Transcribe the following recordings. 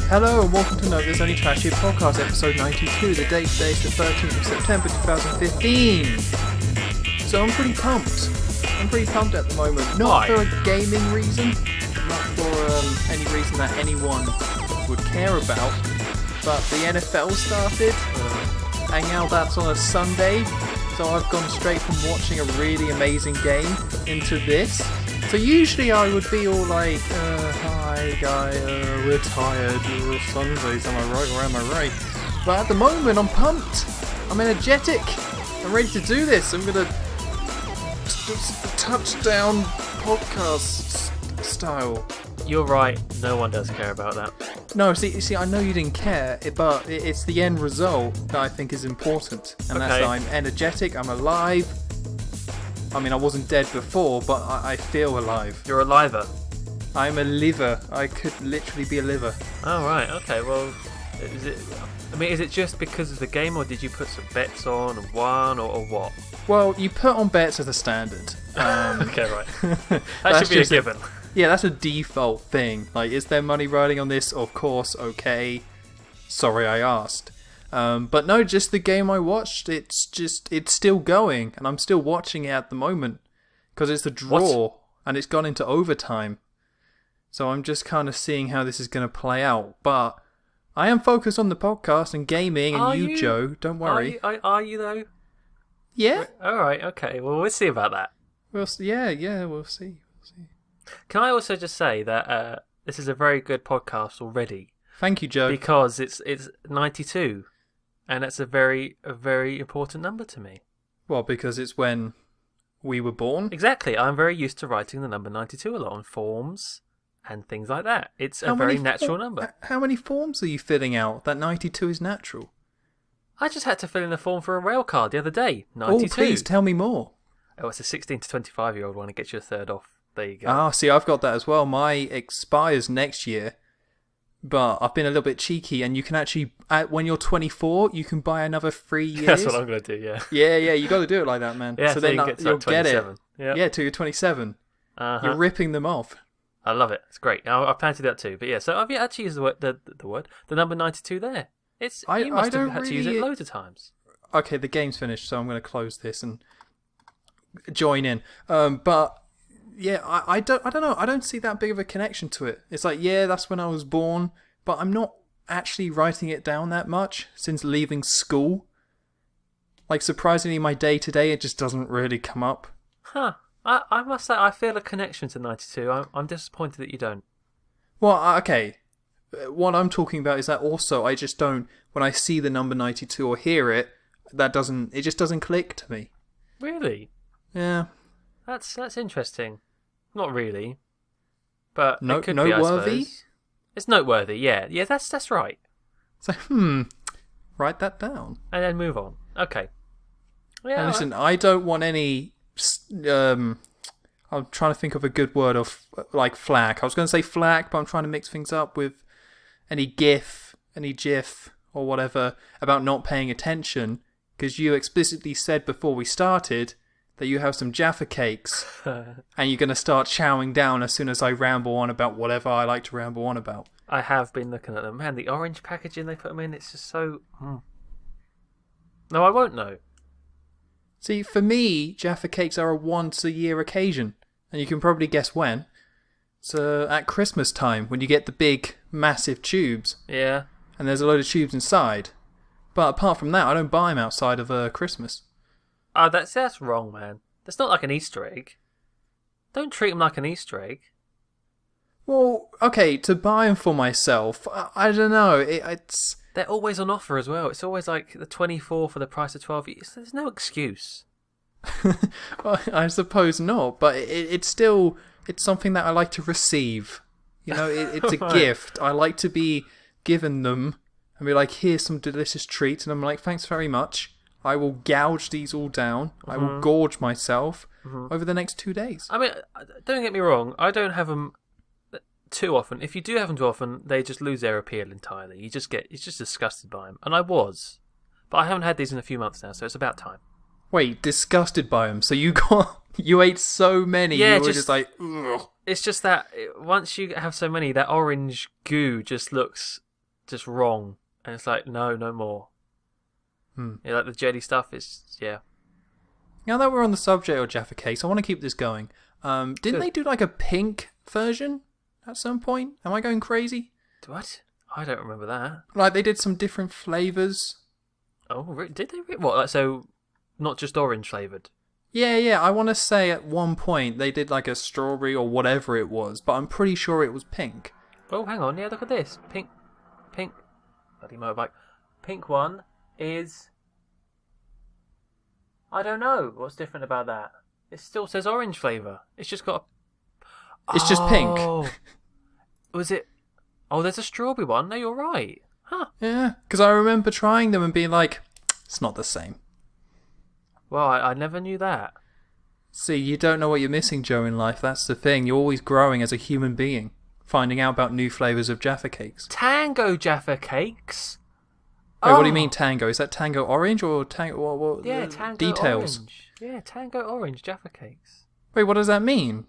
Hello and welcome to No There's Only Trash Here podcast, episode 92. The date today is the 13th of September 2015. So I'm pretty pumped. I'm pretty pumped at the moment. Not for a gaming reason, not for any reason that anyone would care about, but the NFL started, and now that's on a Sunday, so I've gone straight from watching a really amazing game into this. So usually I would be all like, hi guy, we're tired, Sundays, am I right or am I right? But at the moment I'm pumped, I'm energetic, I'm ready to do this. I'm going to touchdown podcast style. You're right, no one does care about that. No, see, I know you didn't care, but it's the end result that I think is important. And that's that I'm energetic, I'm alive. I mean, I wasn't dead before, but I feel alive. You're a liver. I'm a liver. I could literally be a liver. Oh, right, okay, well, is it just because of the game, or did you put some bets on and won, or what? Well, you put on bets as a standard. Okay, right. That should be a given. Yeah, that's a default thing. Like, is there money riding on this? Of course, okay. Sorry I asked. But no, just the game I watched, it's still going, and I'm still watching it at the moment, because it's a draw, and it's gone into overtime. So I'm just kind of seeing how this is going to play out. But I am focused on the podcast and gaming, and you, Joe, don't worry. Are you though? Yeah. Alright, okay, well, we'll see about that. We'll see. Yeah, we'll see. Can I also just say that this is a very good podcast already? Thank you, Joe. Because it's 92. And that's a very important number to me. Well, because it's when we were born? Exactly. I'm very used to writing the number 92 a lot on forms and things like that. It's a very natural number. How many forms are you filling out that 92 is natural? I just had to fill in a form for a rail card the other day. 92. Oh, please tell me more. Oh, it's a 16 to 25-year-old one. It gets you a third off. There you go. Ah, see, I've got that as well. My expires next year. But I've been a little bit cheeky, and you can actually, when you're 24, you can buy another 3 years. That's what I'm going to do, yeah. Yeah, you got to do it like that, man. Yeah, so then you'll get it. Yep. Yeah, till you're 27. Uh-huh. You're ripping them off. I love it. It's great. I plan to do that too. But yeah, so I've actually used the number 92 there. You must have had to use it loads of times. Okay, the game's finished, so I'm going to close this and join in. But yeah, I don't know. I don't see that big of a connection to it. It's like, yeah, that's when I was born, but I'm not actually writing it down that much since leaving school. Like, surprisingly, my day-to-day, it just doesn't really come up. Huh. I must say, I feel a connection to 92. I'm disappointed that you don't. Well, okay. What I'm talking about is that also I just don't, when I see the number 92 or hear it, it just doesn't click to me. Really? Yeah. That's interesting. Not really, but it could noteworthy? Be, I suppose. It's noteworthy, yeah. Yeah, that's right. So, write that down. And then move on. Okay. Yeah. And listen, I don't want any, I'm trying to think of a good word of, like, flack. I was going to say flack, but I'm trying to mix things up with any GIF, any GIF, or whatever, about not paying attention, because you explicitly said before we started that you have some Jaffa cakes, and you're going to start chowing down as soon as I ramble on about whatever I like to ramble on about. I have been looking at them. Man, the orange packaging they put them in, it's just so... No, I won't know. See, for me, Jaffa cakes are a once-a-year occasion, and you can probably guess when. It's at Christmas time, when you get the big, massive tubes. Yeah. And there's a load of tubes inside. But apart from that, I don't buy them outside of Christmas. Oh, that's wrong, man. That's not like an Easter egg. Don't treat them like an Easter egg. Well, okay, to buy them for myself, I don't know. It's They're always on offer as well. It's always like the 24 for the price of 12. There's no excuse. Well, I suppose not, but it's still something that I like to receive. You know, it's a gift. I like to be given them and be like, here's some delicious treats, and I'm like, thanks very much. I will gouge these all down. Mm-hmm. I will gorge myself over the next 2 days. I mean, don't get me wrong. I don't have them too often. If you do have them too often, they just lose their appeal entirely. You're just disgusted by them. And I was. But I haven't had these in a few months now, so it's about time. Wait, disgusted by them? So you ate so many, yeah, you were just like, ugh. It's just that once you have so many, that orange goo just looks just wrong, and it's like no more. Yeah, like the jelly stuff is Now that we're on the subject of Jaffa Cakes, I want to keep this going. Didn't they do like a pink version at some point? Am I going crazy? What? I don't remember that. Like they did some different flavours. Oh, did they? What? Like, so not just orange flavoured? Yeah. I want to say at one point they did like a strawberry or whatever it was, but I'm pretty sure it was pink. Oh, hang on. Yeah, look at this. Pink. Bloody motorbike. Pink one is... I don't know what's different about that. It still says orange flavour. It's just got It's just pink. Was it... Oh, there's a strawberry one. No, you're right. Huh. Yeah, because I remember trying them and being like, it's not the same. Well, I never knew that. See, you don't know what you're missing, Joe, in life. That's the thing. You're always growing as a human being, finding out about new flavours of Jaffa Cakes. Tango Jaffa Cakes? Wait, what do you mean tango? Is that tango orange or tango... What Yeah, tango details? orange. Yeah, tango orange Jaffa Cakes. Wait, what does that mean?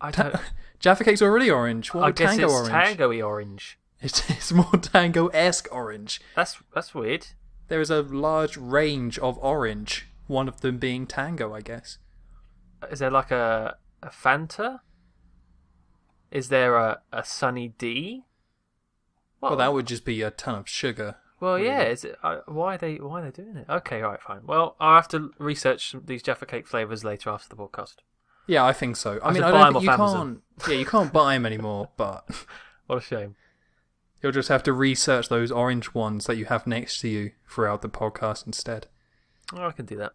I don't... Jaffa Cakes are already orange. What I would guess tango it's orange? tango-y orange. It's more tango-esque orange. That's weird. There is a large range of orange, one of them being tango, I guess. Is there like a Fanta? Is there a Sunny D? Well, that would just be a ton of sugar. Well, really. yeah. Is it? Why are they doing it? Okay, all right, fine. Well, I'll have to research these Jaffa Cake flavours later after the podcast. Yeah, I think so. I mean, should I buy don't them think you off Amazon. can't. Yeah, you can't buy them anymore, but What a shame. you'll just have to research those orange ones that you have next to you throughout the podcast instead. Oh, I can do that.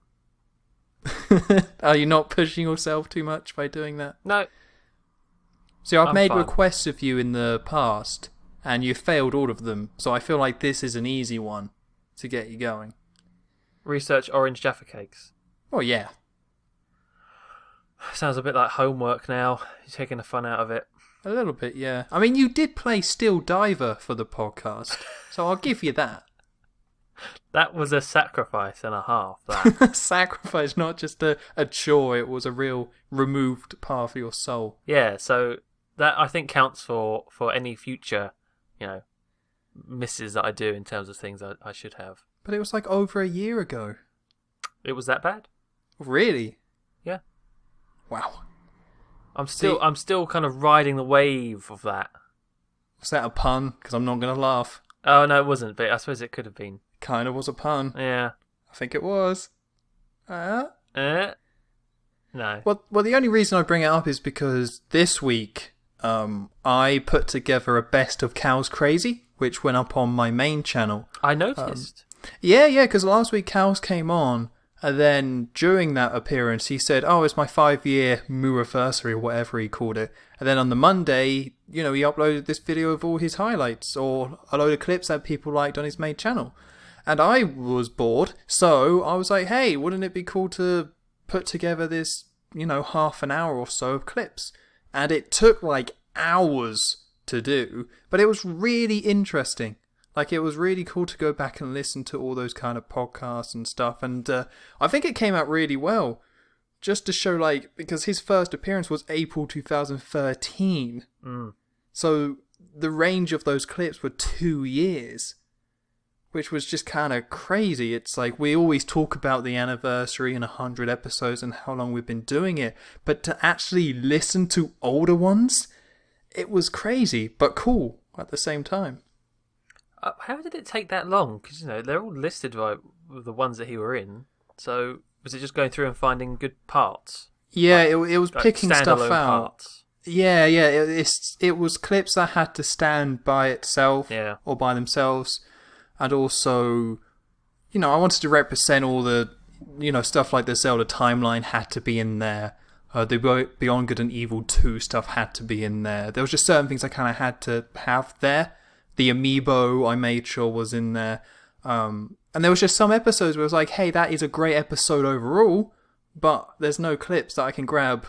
Are you not pushing yourself too much by doing that? No. See, I've I'm made fine. requests of you in the past, and you failed all of them, so I feel like this is an easy one to get you going. Research orange Jaffa Cakes. Oh, yeah. Sounds a bit like homework now. You're taking the fun out of it. A little bit, yeah. I mean, you did play Steel Diver for the podcast, so I'll give you that. That was a sacrifice and a half, that. Sacrifice, not just a chore, it was a real removed part of your soul. Yeah, so that I think counts for any future, misses that I do in terms of things I should have. But it was like over a year ago. It was that bad? Really? Yeah. Wow. I'm still kind of riding the wave of that. Was that a pun? Because I'm not going to laugh. Oh, no, it wasn't, but I suppose it could have been. Kind of was a pun. Yeah. I think it was. No. Well, the only reason I bring it up is because this week I put together a best of Cal's Crazy, which went up on my main channel. I noticed. Yeah, because last week Cal's came on, and then during that appearance he said, oh, it's my 5-year Moo-iversary, or whatever he called it. And then on the Monday, he uploaded this video of all his highlights, or a load of clips that people liked on his main channel. And I was bored, so I was like, hey, wouldn't it be cool to put together this, half an hour or so of clips? And it took like hours to do, but it was really interesting. Like, it was really cool to go back and listen to all those kind of podcasts and stuff, and I think it came out really well. Just to show, because his first appearance was April 2013. So the range of those clips were 2 years, which was just kind of crazy. It's like, we always talk about the anniversary and 100 episodes and how long we've been doing it, but to actually listen to older ones, it was crazy, but cool at the same time. How did it take that long? Because, they're all listed like the ones that he were in. So, was it just going through and finding good parts? Yeah, it was picking stuff standalone out. Parts. Yeah, it was clips that had to stand by itself or by themselves. And also, I wanted to represent all the, stuff like the Zelda timeline had to be in there. The Beyond Good and Evil 2 stuff had to be in there. There was just certain things I kind of had to have there. The amiibo I made sure was in there. And there was just some episodes where it was like, hey, that is a great episode overall, but there's no clips that I can grab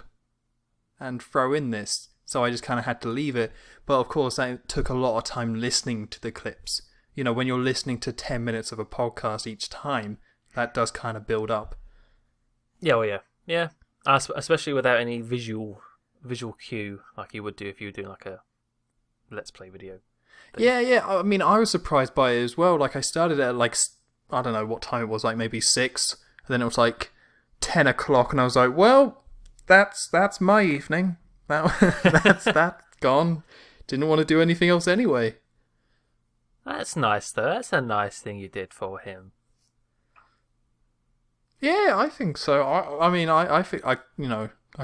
and throw in this. So I just kind of had to leave it. But of course, that took a lot of time listening to the clips. When you're listening to 10 minutes of a podcast each time, that does kind of build up. Yeah, well, yeah. Yeah. Especially without any visual cue like you would do if you were doing like a Let's Play video. Yeah. I mean, I was surprised by it as well. Like, I started at like, I don't know what time it was, like maybe 6, and then it was like 10 o'clock, and I was like, well, that's my evening. That's gone. Didn't want to do anything else anyway. That's nice, though. That's a nice thing you did for him. Yeah, I think so. I mean, I think I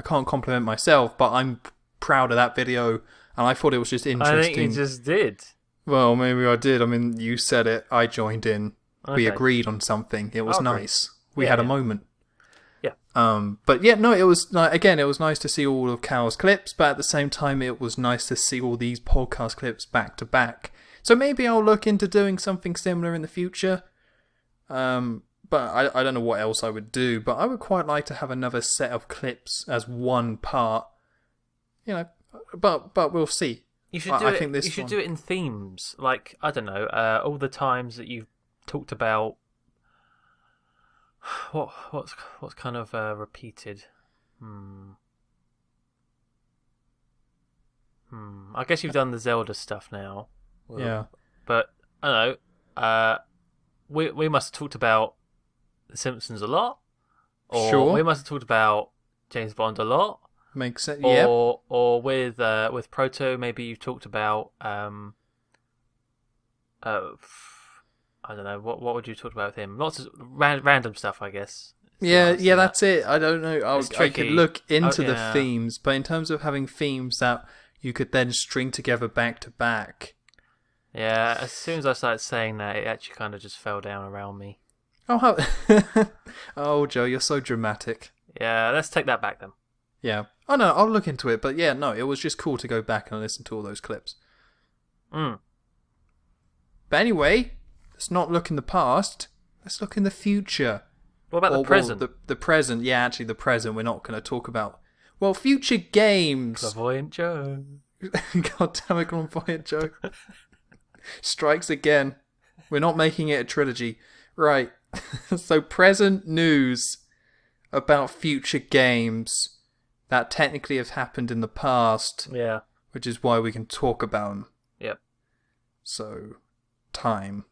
can't compliment myself, but I'm proud of that video, and I thought it was just interesting. I think you just did. Well, maybe I did. I mean, you said it. I joined in. Okay. We agreed on something. It was nice. We Yeah, had a yeah. moment. Yeah. But yeah, no, it was again. It was nice to see all of Cal's clips, but at the same time, it was nice to see all these podcast clips back to back. So maybe I'll look into doing something similar in the future. But I don't know what else I would do. But I would quite like to have another set of clips as one part. You know, but we'll see. You should do it. You should do it in themes, like I don't know, all the times that you've talked about. What's kind of repeated? I guess you've done the Zelda stuff now. Yeah. But I don't know. We must have talked about The Simpsons a lot, or Sure. we must have talked about James Bond a lot. Makes sense. Yeah. Or with Proto, maybe you talked about I don't know, what would you talk about with him? Lots of random stuff, I guess. Yeah, that's it. I don't know. I could look into the yeah. themes, but in terms of having themes that you could then string together back to back. Yeah, as soon as I started saying that, it actually kind of just fell down around me. Oh, oh, Joe, you're so dramatic. Yeah, let's take that back then. Yeah. Oh, no, I'll look into it. But yeah, no, it was just cool to go back and listen to all those clips. Mm. But anyway, let's not look in the past. Let's look in the future. What about the present? Well, the present. Yeah, actually, the present we're not going to talk about. Well, future games. Clairvoyant Joe. God damn it, Clairvoyant Joe. Strikes again. We're not making it a trilogy. Right. So, present news about future games that technically have happened in the past. Yeah. Which is why we can talk about them. Yep. So, time.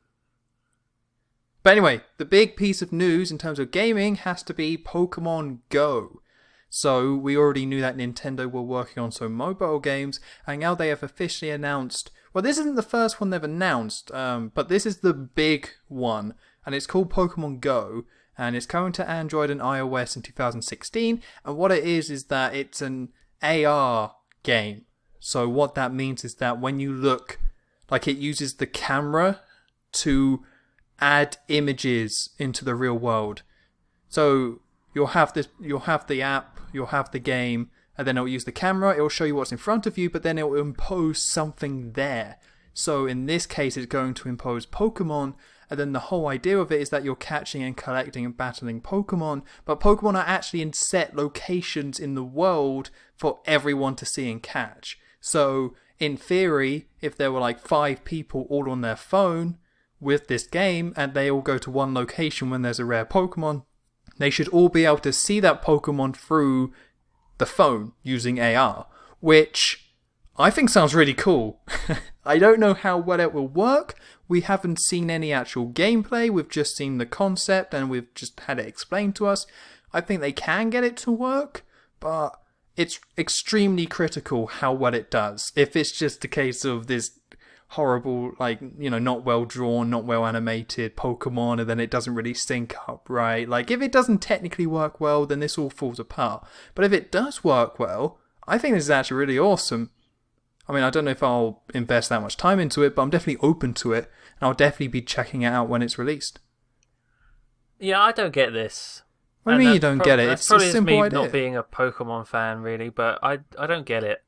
But anyway, the big piece of news in terms of gaming has to be Pokemon Go. So, we already knew that Nintendo were working on some mobile games, and now they have officially announced... Well, this isn't the first one they've announced, but this is the big one, and it's called Pokemon Go, and it's coming to Android and iOS in 2016, and what it is that it's an AR game. So what that means is that when you look, like it uses the camera to add images into the real world. So you'll have the app, you'll have the game, and then it'll use the camera, it'll show you what's in front of you, but then it'll impose something there. So in this case, it's going to impose Pokemon, and then the whole idea of it is that you're catching and collecting and battling Pokemon, but Pokemon are actually in set locations in the world for everyone to see and catch. So in theory, if there were like 5 people all on their phone with this game, and they all go to one location when there's a rare Pokemon, they should all be able to see that Pokemon through the phone using AR, which I think sounds really cool. I don't know how well it will work. We haven't seen any actual gameplay. We've just seen the concept and we've just had it explained to us. I think they can get it to work, but it's extremely critical how well it does. If it's just a case of this horrible, like, you know, not well drawn, not well animated Pokemon, and then it doesn't really sync up right. Like, if it doesn't technically work well, then this all falls apart. But if it does work well, I think this is actually really awesome. I mean, I don't know if I'll invest that much time into it, but I'm definitely open to it, and I'll definitely be checking it out when it's released. Yeah, I don't get this. What do you mean you don't get it? It's a simple idea. Not being a Pokemon fan, really, but I don't get it.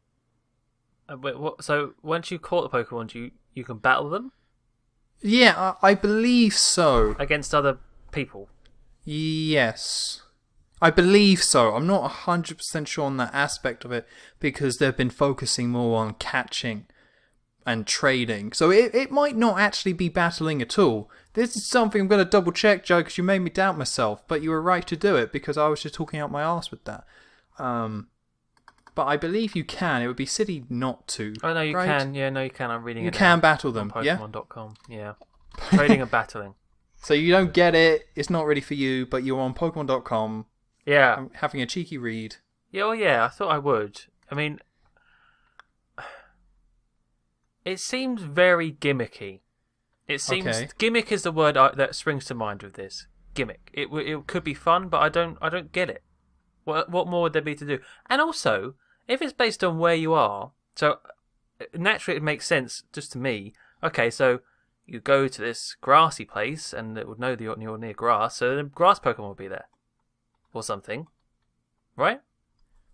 So once you caught the Pokemon, you can battle them? Yeah, I believe so. Against other people? Yes. I believe so. I'm not 100% sure on that aspect of it because they've been focusing more on catching and trading. So it might not actually be battling at all. This is something I'm going to double check, Joe, because you made me doubt myself. But you were right to do it because I was just talking out my arse with that. but I believe you can. It would be silly not to. Oh, no, you right? can. Yeah, no, you can. I'm reading it. You can battle them, on yeah? Pokemon.com. Yeah. Trading and battling. So you don't get it, it's not really for you, but you're on Pokemon.com Yeah. having a cheeky read. Yeah, well, yeah, I thought I would. I mean, it seems very gimmicky. It seems gimmick is the word that springs to mind with this. Gimmick. It could be fun, but I don't get it. What more would there be to do? And also, if it's based on where you are, so naturally it makes sense just to me. Okay, so you go to this grassy place, and it would know that you're near grass, so the grass Pokemon will be there, or something, right?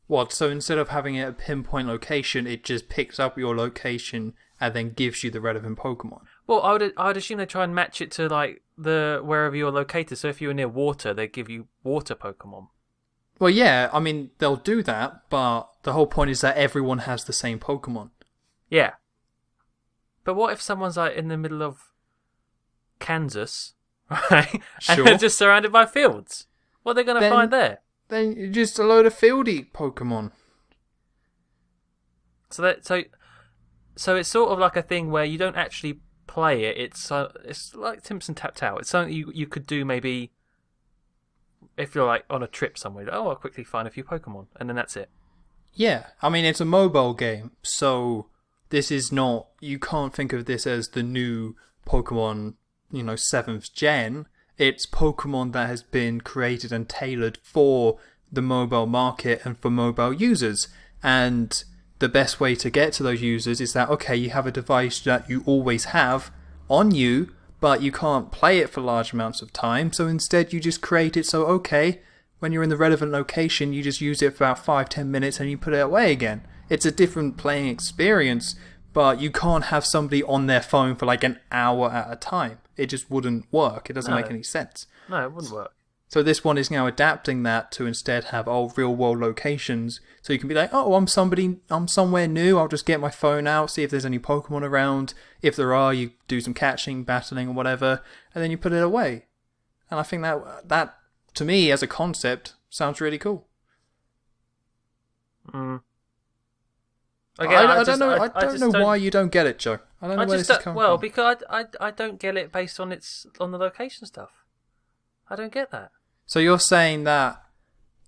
What? So instead of having it a pinpoint location, it just picks up your location and then gives you the relevant Pokemon. Well, I would assume they try and match it to like the wherever you're located. So if you're near water, they give you water Pokemon. Well, yeah, I mean they'll do that, but the whole point is that everyone has the same Pokemon. Yeah. But what if someone's like in the middle of Kansas, right? Sure. And they're just surrounded by fields? What are they going to find there? Then you're just a load of fieldy Pokemon. So it's sort of like a thing where you don't actually play it. It's like Simpson Tapped Out. It's something you could do maybe if you're like on a trip somewhere. Oh, I'll quickly find a few Pokemon, and then that's it. Yeah, I mean it's a mobile game, so this is not. You can't think of this as the new Pokemon, 7th gen. It's Pokemon that has been created and tailored for the mobile market and for mobile users. And the best way to get to those users is that, okay, you have a device that you always have on you, but you can't play it for large amounts of time. So instead you just create it so, okay, when you're in the relevant location, you just use it for about 5-10 minutes and you put it away again. It's a different playing experience, but you can't have somebody on their phone for like an hour at a time. It just wouldn't work. It doesn't make any sense. No, it wouldn't work. So this one is now adapting that to instead have real world locations. So you can be like, oh, I'm somewhere new. I'll just get my phone out, see if there's any Pokemon around. If there are, you do some catching, battling, or whatever, and then you put it away. And I think that to me, as a concept, sounds really cool. Mm. Again, I don't know why you don't get it, Joe. I don't know where this is coming from. Because I don't get it based on on the location stuff. I don't get that. So you're saying that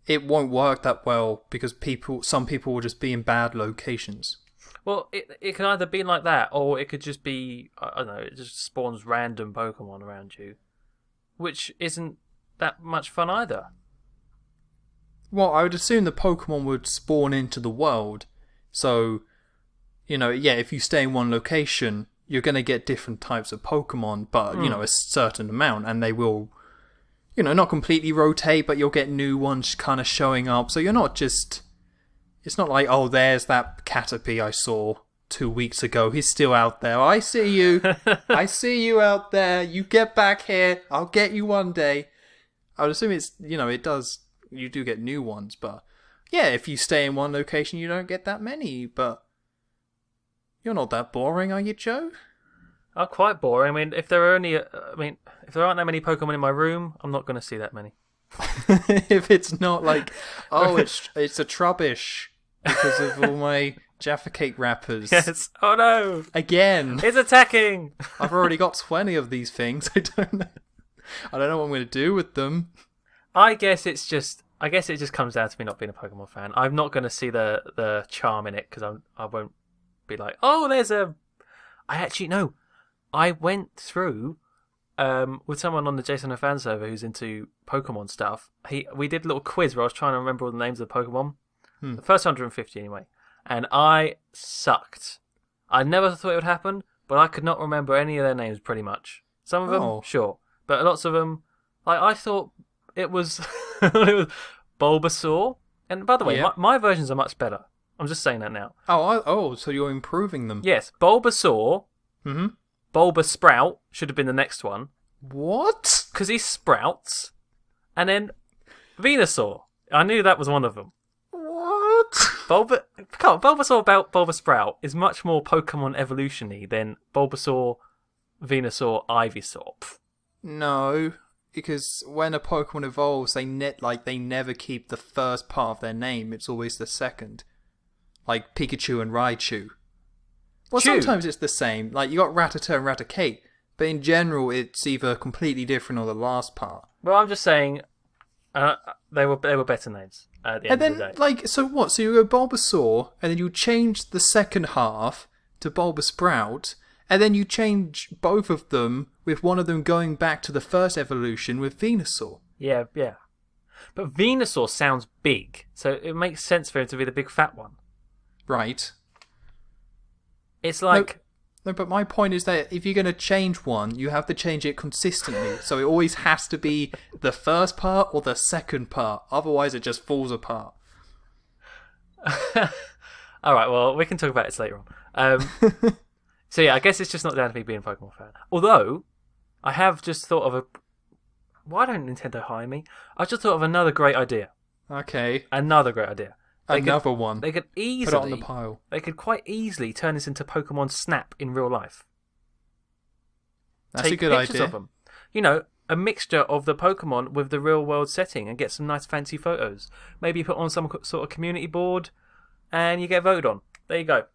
it won't work that well because some people will just be in bad locations. Well, it can either be like that, or it could just be, I don't know, it just spawns random Pokemon around you, which isn't that much fun either. Well, I would assume the Pokemon would spawn into the world. So, if you stay in one location, you're going to get different types of Pokemon, but, a certain amount, and they will, not completely rotate, but you'll get new ones kind of showing up. So you're not just... It's not like, oh, there's that Caterpie I saw 2 weeks ago. He's still out there. I see you. I see you out there. You get back here. I'll get you one day. I would assume it's, it does... You do get new ones, but... Yeah, if you stay in one location, you don't get that many, but... You're not that boring, are you, Joe? I'm quite boring. I mean, if there aren't that many Pokemon in my room, I'm not going to see that many. If it's not like, oh, it's a Trubbish because of all my Jaffa Cake wrappers. Yes. Oh no! Again. It's attacking! I've already got 20 of these things. I don't know what I'm going to do with them. I guess it just comes down to me not being a Pokemon fan. I'm not going to see the charm in it because I won't be like, oh, there's a... I actually, no. I went through with someone on the Jason and Fan server who's into Pokemon stuff. We did a little quiz where I was trying to remember all the names of the Pokemon. The first 150 anyway. And I sucked. I never thought it would happen, but I could not remember any of their names pretty much. Some of them, sure. But lots of them, like I thought it was, it was Bulbasaur. And by the way, my versions are much better. I'm just saying that now. So you're improving them. Yes, Bulbasaur. Mm-hmm. Bulbasprout should have been the next one. What? Because he sprouts. And then Venusaur. I knew that was one of them. What? Bulbasaur about Bulbasprout is much more Pokemon evolution-y than Bulbasaur, Venusaur, Ivysaur. No, because when a Pokemon evolves, they never keep the first part of their name. It's always the second. like Pikachu and Raichu. Well, Chew. sometimes it's the same. Like, you got Rattata and Raticate, but in general, it's either completely different or the last part. Well, I'm just saying, they were better names at the end And of then, the day. like, so what? So you go Bulbasaur, and then you change the second half to Bulbasprout, and then you change both of them, with one of them going back to the first evolution with Venusaur. Yeah. But Venusaur sounds big, so it makes sense for him to be the big fat one. Right. It's like... No, but my point is that if you're going to change one, you have to change it consistently. So it always has to be the first part or the second part. Otherwise, it just falls apart. All right, well, we can talk about this later on. So yeah, I guess it's just not down to me being a Pokemon fan. Although, I have just thought of a... Why don't Nintendo hire me? I just thought of another great idea. Okay. Another great idea. Another one. They could easily... Put it on the pile. They could quite easily turn this into Pokemon Snap in real life. That's Take a good pictures idea. of them. You know, a mixture of the Pokemon with the real world setting and get some nice fancy photos. Maybe put on some sort of community board and you get voted on. There you go.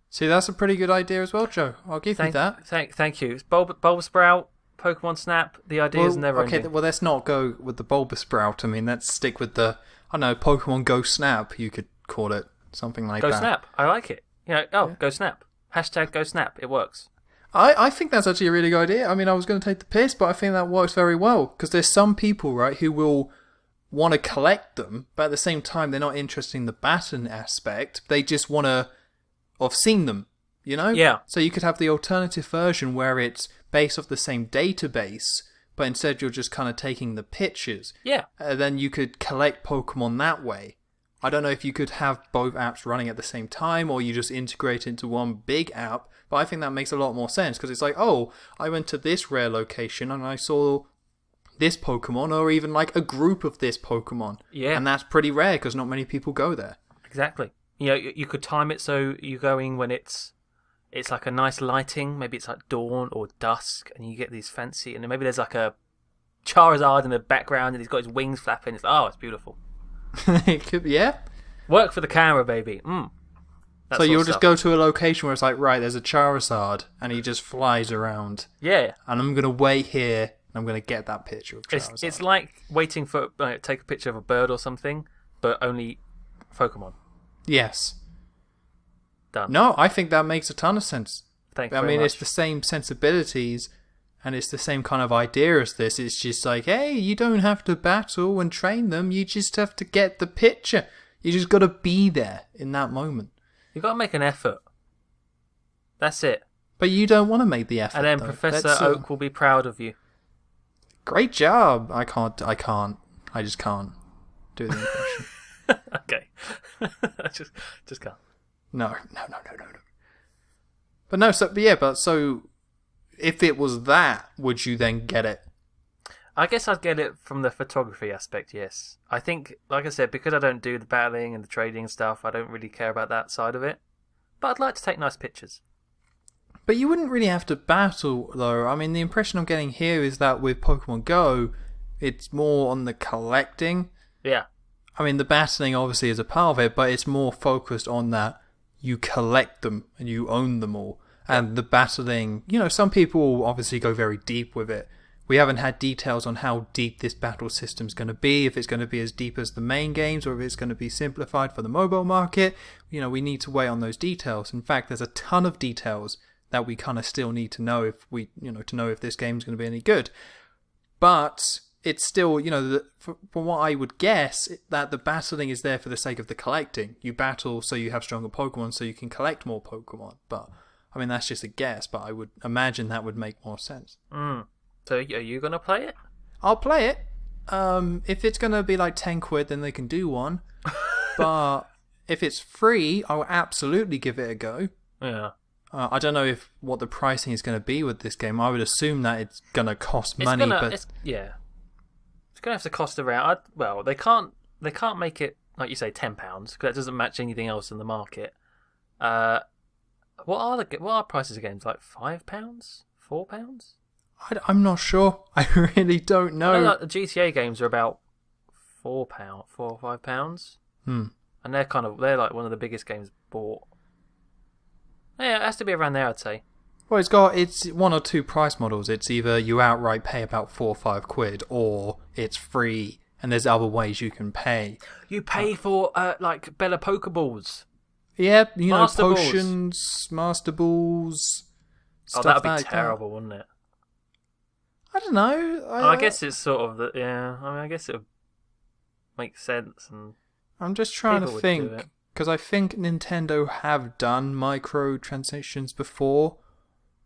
See, that's a pretty good idea as well, Joe. I'll give you that. Thank you. It's Bulbasprout, Pokemon Snap. The idea is never ending. Okay, well, let's not go with the Bulbasprout. I mean, let's stick with the, I don't know, Pokemon Go Snap, you could call it. Something like Go that. Snap. I like it. You know, Go Snap. Hashtag Go Snap. It works. I think that's actually a really good idea. I mean, I was going to take the piss, but I think that works very well. Because there's some people, right, who will want to collect them, but at the same time, they're not interested in the baton aspect. They just want to have seen them, you know? Yeah. So you could have the alternative version where it's based off the same database, but instead you're just kind of taking the pictures. Yeah. Then you could collect Pokemon that way. I don't know if you could have both apps running at the same time or you just integrate into one big app, but I think that makes a lot more sense because it's like, oh, I went to this rare location and I saw this Pokemon or even like a group of this Pokemon. Yeah. And that's pretty rare because not many people go there. Exactly. You know, you could time it so you're going when it's like a nice lighting. Maybe it's like dawn or dusk, and you get these fancy. And then maybe there's like a Charizard in the background, and he's got his wings flapping. It's beautiful. It could be, yeah. Work for the camera, baby. So you'll just go to a location where it's like, right, there's a Charizard, and he just flies around. Yeah. And I'm going to wait here, and I'm going to get that picture of Charizard. It's like waiting for take a picture of a bird or something, but only Pokemon. Yes. Done. No, I think that makes a ton of sense. Thanks I very mean, much. it's the same sensibilities, and it's the same kind of idea as this. It's just like, hey, you don't have to battle and train them. You just have to get the picture. You just got to be there in that moment. You've got to make an effort. That's it. But you don't want to make the effort. And then though. Professor That's, Oak will be proud of you. Great job. I just can't do the impression. Okay. just can't. No. But no, so if it was that, would you then get it? I guess I'd get it from the photography aspect, yes. I think, like I said, because I don't do the battling and the trading and stuff, I don't really care about that side of it. But I'd like to take nice pictures. But you wouldn't really have to battle, though. I mean, the impression I'm getting here is that with Pokemon Go, it's more on the collecting. Yeah. I mean, the battling obviously is a part of it, but it's more focused on that you collect them and you own them all. And the battling, you know, some people obviously go very deep with it. We haven't had details on how deep this battle system's going to be, if it's going to be as deep as the main games or if it's going to be simplified for the mobile market. You know, we need to wait on those details. In fact, there's a ton of details that we kind of still need to know to know if this game's going to be any good. But it's still, you know, from what I would guess, that the battling is there for the sake of the collecting. You battle so you have stronger Pokemon so you can collect more Pokemon. But, I mean, that's just a guess, but I would imagine that would make more sense. So are you going to play it? I'll play it. If it's going to be like 10 quid, then they can do one. But if it's free, I will absolutely give it a go. Yeah. I don't know what the pricing is going to be with this game. I would assume that it's going to cost money, but it's going to have to cost around. They can't make it like you say £10 because that doesn't match anything else in the market. What are prices of games like £5, £4? I'm not sure. I really don't know. I know, like, the GTA games are about £4 or £5. And and they're like one of the biggest games bought. Yeah, it has to be around there, I'd say. Well, it's one or two price models. It's either you outright pay about £4 or £5, or it's free, and there's other ways you can pay. You pay for like Bella Pokeballs. Yeah, Master Balls. potions, Master Balls. Oh, that'd be terrible, wouldn't it? I don't know. I guess it's sort of the I guess it would make sense, and I'm just trying to people would do think, it. because I think Nintendo have done microtransactions before,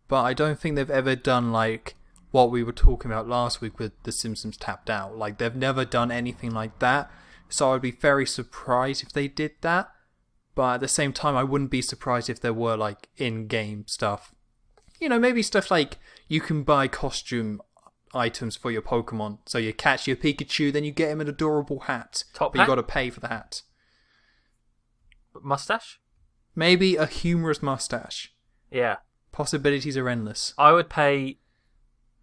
but I don't think they've ever done like what we were talking about last week with The Simpsons Tapped Out. Like, they've never done anything like that, so I'd be very surprised if they did that. But at the same time, I wouldn't be surprised if there were like in-game stuff. Maybe stuff like you can buy costume items for your Pokemon. So you catch your Pikachu, then you get him an adorable hat. Top but hat? you got to pay for the hat. Mustache? Maybe a humorous mustache. Yeah. Possibilities are endless. I would pay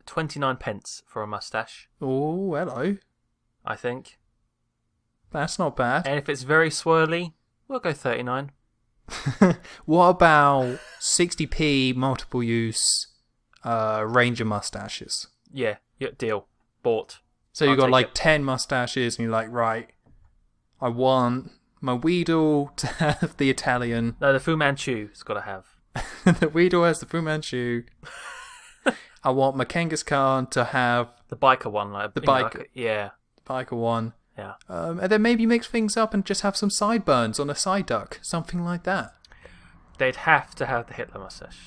29p for a mustache, Oh, hello. I think. That's not bad. And if it's very swirly, we'll go 39. What about 60p multiple use Ranger mustaches? Yeah, deal. Bought. So you I'll got take like it. 10 mustaches and you're like, right, I want my Weedle to have the Italian. No, the Fu Manchu's got to have. The Weedle has the Fu Manchu. I want my Kangaskhan to have The biker one. Like, The you know, biker. like, yeah. Biker one. Yeah. And then maybe mix things up and just have some sideburns on a Psyduck. Something like that. They'd have to have the Hitler mustache.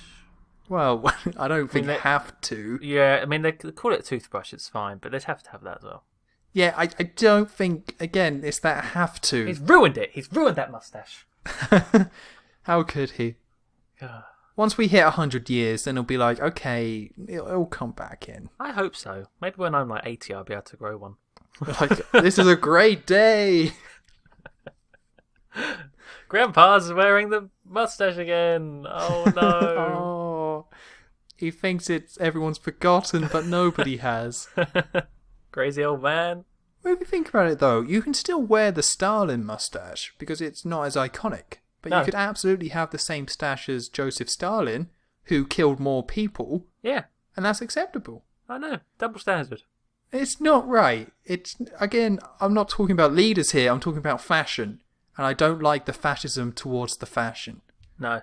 Well, I don't think they- they have to. Yeah, I mean, they call it a toothbrush, it's fine, but they'd have to have that as well. Yeah, I don't think, again, it's that have to. He's ruined it. He's ruined that mustache. How could he? God. Once we hit 100 years, then it'll be like, okay, it'll come back in. I hope so. Maybe when I'm like 80, I'll be able to grow one. Like, this is a great day. Grandpa's wearing the mustache again. Oh no. Oh, he thinks everyone's forgotten, but nobody has. Crazy old man. Well, if you think about it, though, you can still wear the Stalin mustache because it's not as iconic. But No. you could absolutely have the same stash as Joseph Stalin, who killed more people, Yeah, and that's acceptable. I know. Double standard. It's not right. It's, again, I'm not talking about leaders here, I'm talking about fashion. And I don't like the fascism towards the fashion. No.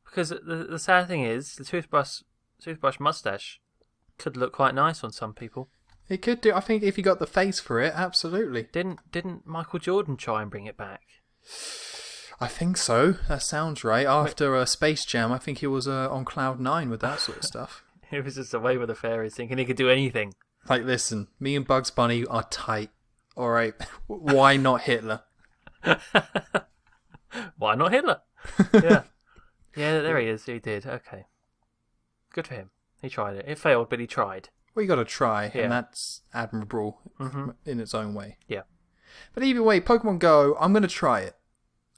Because the sad thing is, the toothbrush mustache could look quite nice on some people. It could do, I think if you got the face for it, absolutely. Didn't Michael Jordan try and bring it back? I think so. That sounds right. After Space Jam, I think he was on Cloud 9 with that sort of stuff. It was just away with the fairies, thinking he could do anything. Like, listen, me and Bugs Bunny are tight. Alright, why not Hitler? Why not Hitler? Yeah. Yeah, there he is. He did. Okay. Good for him. He tried it. It failed, but he tried. Well, you got to try, Yeah. and that's admirable in its own way. Yeah. But either way, Pokemon Go, I'm going to try it.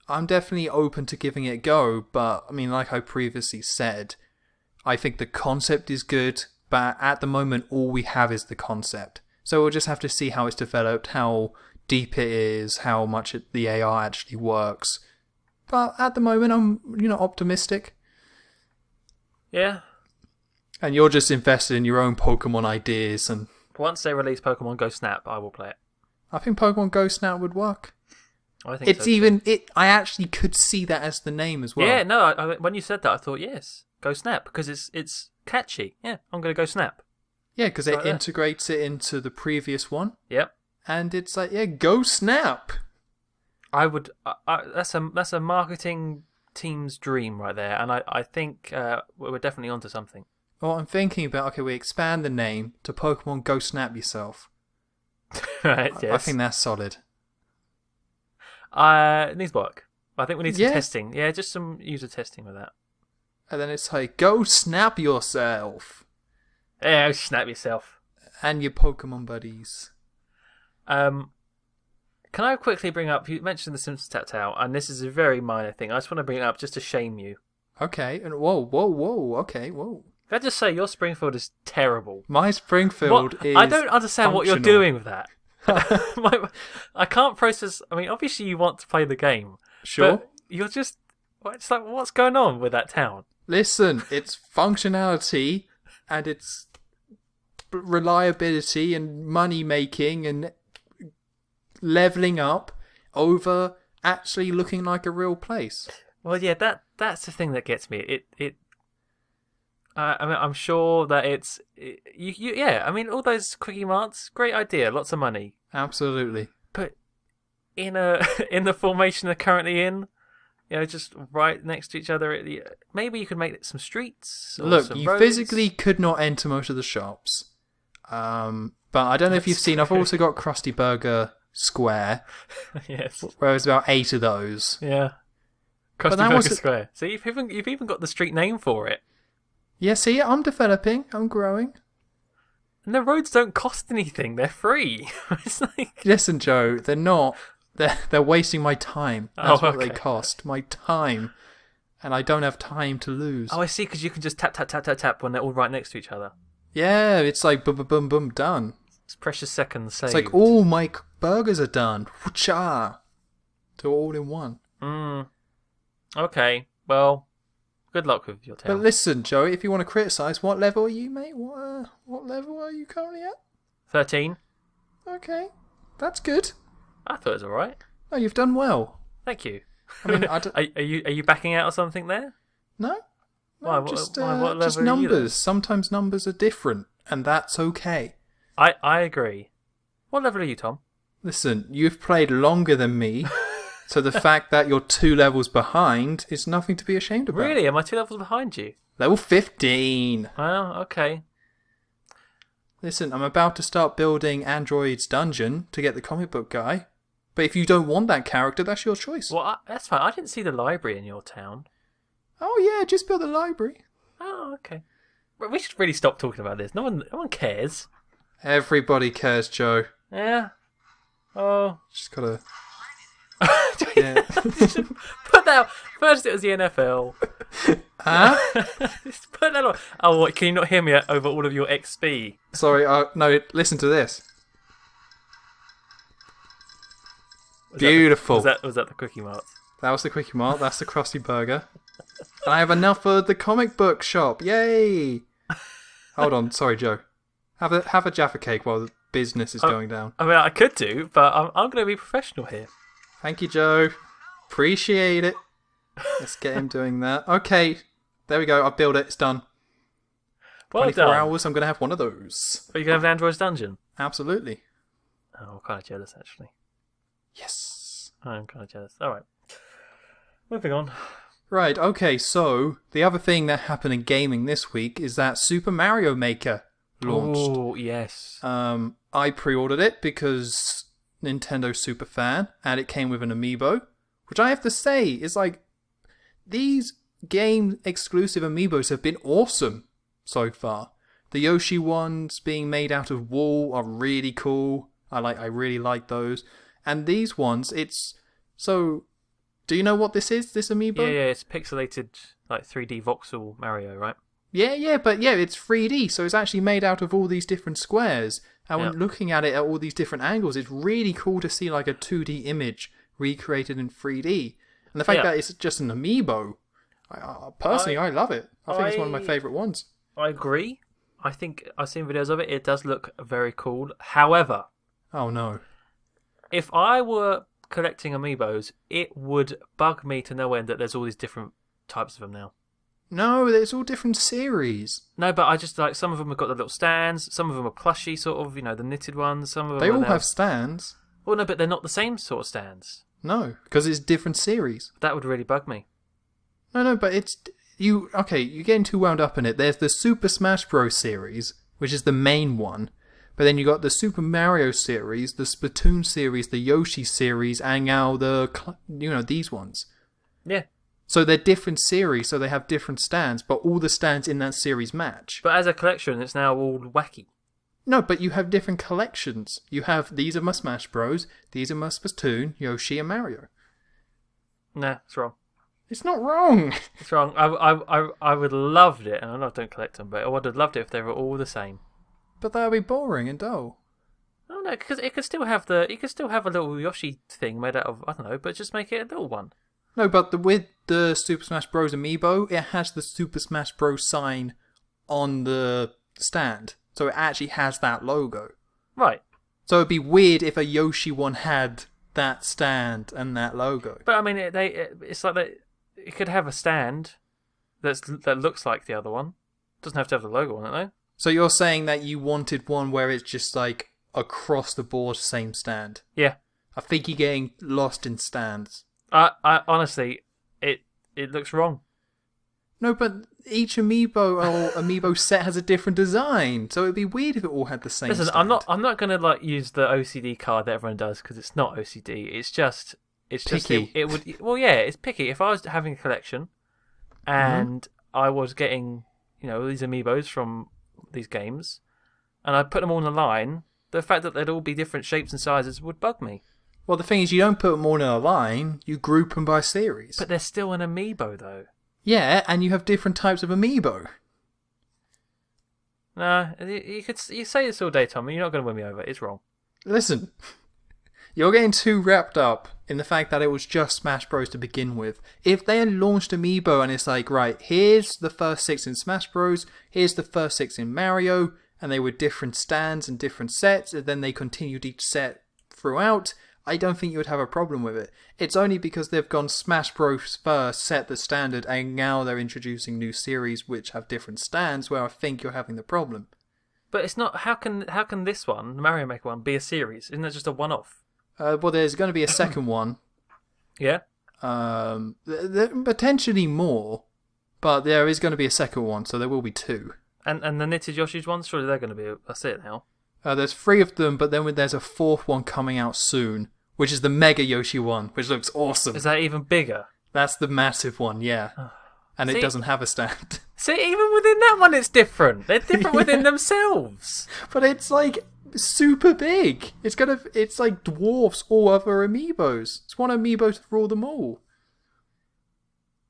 I'm definitely open to giving it a go, but, I mean, like I previously said, I think the concept is good, but at the moment, all we have is the concept. So we'll just have to see how it's developed, how deep it is, how much the AI actually works. But at the moment, I'm, optimistic. Yeah. And you're just invested in your own Pokemon ideas, and Once they release Pokemon Go Snap, I will play it. I think Pokemon Go Snap would work. I think It's so, even I actually could see that as the name as well. Yeah, no. When you said that, I thought yes, Go Snap, because it's catchy. Yeah, I'm gonna go Snap. Yeah, because Like it that. integrates it into the previous one, Yep. and it's like, yeah, Go Snap. I would. That's a marketing team's dream right there, and I think we're definitely onto something. Well, I'm thinking about, okay, we expand the name to Pokemon Go Snap Yourself. Right. Yes. I think that's solid. It needs work. I think we need some Yeah. testing. Yeah, just some user testing with that. And then it's like, Go Snap Yourself. Yeah, snap yourself. And your Pokemon buddies. Can I quickly bring up? You mentioned the Simpsons Tapped Out, and this is a very minor thing. I just want to bring it up just to shame you. Okay, and whoa, okay, whoa. Can I just say your Springfield is terrible? My Springfield What? is I don't understand what you're functional. doing with that. I can't process. I mean, obviously you want to play the game. Sure. But you're just. It's like, what's going on with that town? Listen, it's functionality and it's reliability and money making and leveling up over actually looking like a real place. Well, yeah, that's the thing that gets me. I mean, I'm sure that yeah. I mean, all those quickie marts, great idea, lots of money. Absolutely. But in the formation they're currently in, just right next to each other. Maybe you could make some streets. Or Look, some you roads. physically could not enter most of the shops. But I don't know if you've seen. I've also got Krusty Burger Square. Yes. Where there's about 8 of those. Yeah. Krusty Burger Square. So you've even got the street name for it. Yeah, see, I'm developing. I'm growing. And the roads don't cost anything. They're free. It's like... Listen, Joe, they're not. They're wasting my time. That's what they cost. My time. And I don't have time to lose. Oh, I see, because you can just tap, tap, tap, tap, tap when they're all right next to each other. Yeah, it's like boom, boom, boom, boom, done. It's precious seconds saved. It's like all my burgers are done. Whoocha! To all in one. Okay, well, good luck with your town. But listen, Joey, if you want to criticise, what level are you, mate? What level are you currently at? 13. Okay, that's good. I thought it was alright. No, you've done well. Thank you. I mean, are you backing out or something there? No. Why, just what level just are you numbers. then? Sometimes numbers are different, and that's okay. I agree. What level are you, Tom? Listen, you've played longer than me, so the fact that you're 2 levels behind is nothing to be ashamed about. Really? Am I 2 levels behind you? Level 15. Well, okay. Listen, I'm about to start building Android's dungeon to get the comic book guy. But if you don't want that character, that's your choice. Well, that's fine. I didn't see the library in your town. Oh yeah, just build a library. Oh, okay. Well, we should really stop talking about this. No one cares. Everybody cares, Joe. Yeah. Oh. Just gotta... yeah. Put that. First, it was the NFL. Huh? Just put that on. Oh, what? Can you not hear me over all of your XP? Sorry. No. Listen to this. Beautiful. Was that the Quickie Mart? That was the Quickie Mart. That's the Krusty Burger. And I have enough for the comic book shop. Yay! Hold on. Sorry, Joe. Have a Jaffa cake while the business is going down. I mean, I could do, but I'm going to be professional here. Thank you, Joe. Appreciate it. Let's get him doing that. Okay. There we go. I've built it. It's done. Well 24 done. hours, I'm going to have one of those. Are you going to have an Android's dungeon? Absolutely. Oh, I'm kind of jealous, actually. Yes. I'm kind of jealous. All right. Moving on. Right, okay, so the other thing that happened in gaming this week is that Super Mario Maker launched. Oh, yes. I pre-ordered it because Nintendo's super fan, and it came with an amiibo, which I have to say is like, these game exclusive amiibos have been awesome so far. The Yoshi ones being made out of wool are really cool. I really like those. And these ones, so, do you know what this is, this amiibo? Yeah, it's pixelated, like 3D voxel Mario, right? Yeah, but it's 3D, so it's actually made out of all these different squares. And when looking at it at all these different angles, it's really cool to see like a 2D image recreated in 3D. And the fact that it's just an amiibo, personally, I love it. I think it's one of my favourite ones. I agree. I think I've seen videos of it. It does look very cool. However... Oh, no. If I were collecting amiibos, it would bug me to no end that there's all these different types of them now. No, it's all different series. No, but I just like some of them have got the little stands, some of them are plushy, sort of, the knitted ones. Some of them they all have stands. Well, no, but they're not the same sort of stands. No, because it's different series. That would really bug me. No, but it's you're getting too wound up in it. There's the Super Smash Bros. Series, which is the main one. But then you got the Super Mario series, the Splatoon series, the Yoshi series, and now these ones. Yeah. So they're different series, so they have different stands, but all the stands in that series match. But as a collection, it's now all wacky. No, but you have different collections. You have, these are my Smash Bros, these are my Splatoon, Yoshi, and Mario. Nah, it's wrong. It's not wrong. It's wrong. I would have loved it, and I don't collect them, but I would have loved it if they were all the same. But that would be boring and dull. Oh no, because it could still have the. You could still have a little Yoshi thing made out of, I don't know, but just make it a little one. No, but with the Super Smash Bros. Amiibo, it has the Super Smash Bros. Sign on the stand, so it actually has that logo. Right. So it'd be weird if a Yoshi one had that stand and that logo. But I mean, it's like it could have a stand that looks like the other one. Doesn't have to have the logo on it though. So you're saying that you wanted one where it's just like across the board same stand? Yeah. I think you're getting lost in stands. I honestly, it looks wrong. No, but each amiibo or amiibo set has a different design, so it'd be weird if it all had the same. Listen, stand. I'm not gonna like use the OCD card that everyone does because it's not OCD. It's just Picky. It would well yeah, it's picky. If I was having a collection and I was getting these amiibos from these games and I put them all in a line, the fact that they'd all be different shapes and sizes would bug me. Well, the thing is, you don't put them all in a line. You group them by series. But they're still an amiibo though. Yeah, and you have different types of amiibo. Nah, you say this all day, Tommy. You're not going to win me over. It's wrong. Listen, you're getting too wrapped up in the fact that it was just Smash Bros. To begin with. If they had launched Amiibo and it's like, right, here's the first 6 in Smash Bros., here's the first 6 in Mario, and they were different stands and different sets, and then they continued each set throughout, I don't think you would have a problem with it. It's only because they've gone Smash Bros. First, set the standard, and now they're introducing new series which have different stands where I think you're having the problem. But it's not. How can this one, the Mario Maker one, be a series? Isn't it just a one-off? Well, there's going to be a second one. Yeah? Potentially more, but there is going to be a second one, so there will be 2. And the Knitted Yoshi's ones, surely they're going to be. That's it now. There's 3 of them, but then there's a 4th one coming out soon, which is the Mega Yoshi one, which looks awesome. Is that even bigger? That's the massive one, yeah. And See? It doesn't have a stand. See, even within that one it's different. They're different within themselves. But it's like super big. It's like dwarfs all other amiibos. It's one amiibo to rule them all.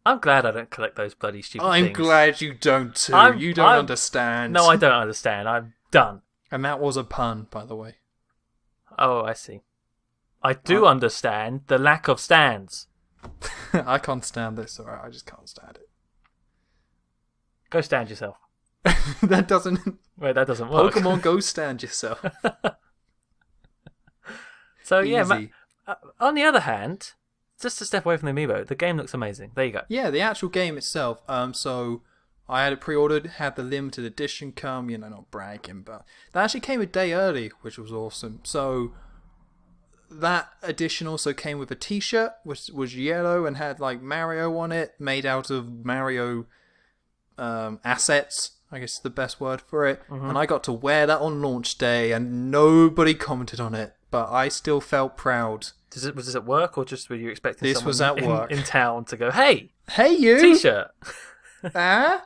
I'm glad I don't collect those bloody stupid I'm things. glad you don't too. You don't understand. No, I don't understand. I'm done. And that was a pun, by the way. Oh, I see. I do understand the lack of stands. I can't stand this, alright? I just can't stand it. Go stand yourself. That doesn't... Wait, that doesn't work. Pokemon, go stand yourself. So, Easy. yeah, on the other hand, just to step away from the amiibo, the game looks amazing. There you go. Yeah, the actual game itself. So I had it pre-ordered, had the limited edition come, not bragging, but that actually came a day early, which was awesome. So that edition also came with a t-shirt, which was yellow and had like Mario on it, made out of Mario assets, I guess is the best word for it. Mm-hmm. And I got to wear that on launch day, and nobody commented on it, but I still felt proud. Was this at work, or just were you expecting this someone was at work. In town to go, hey you t-shirt? Or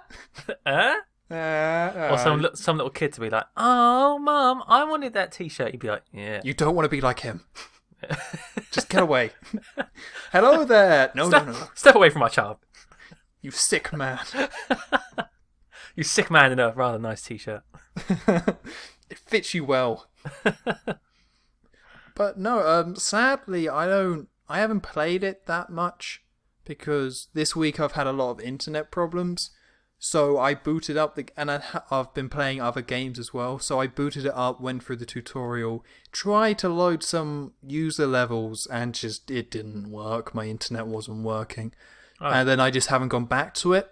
Or some little kid to be like, oh mum, I wanted that t-shirt. You'd be like, yeah. You don't want to be like him. Just get away. Hello there. No. Step away from my child. You sick man. You sick man in a rather nice t-shirt. It fits you well. But no, sadly, I haven't played it that much because this week I've had a lot of internet problems. So I booted up and I've been playing other games as well. So I booted it up, went through the tutorial, tried to load some user levels, and just it didn't work. My internet wasn't working, and then I just haven't gone back to it.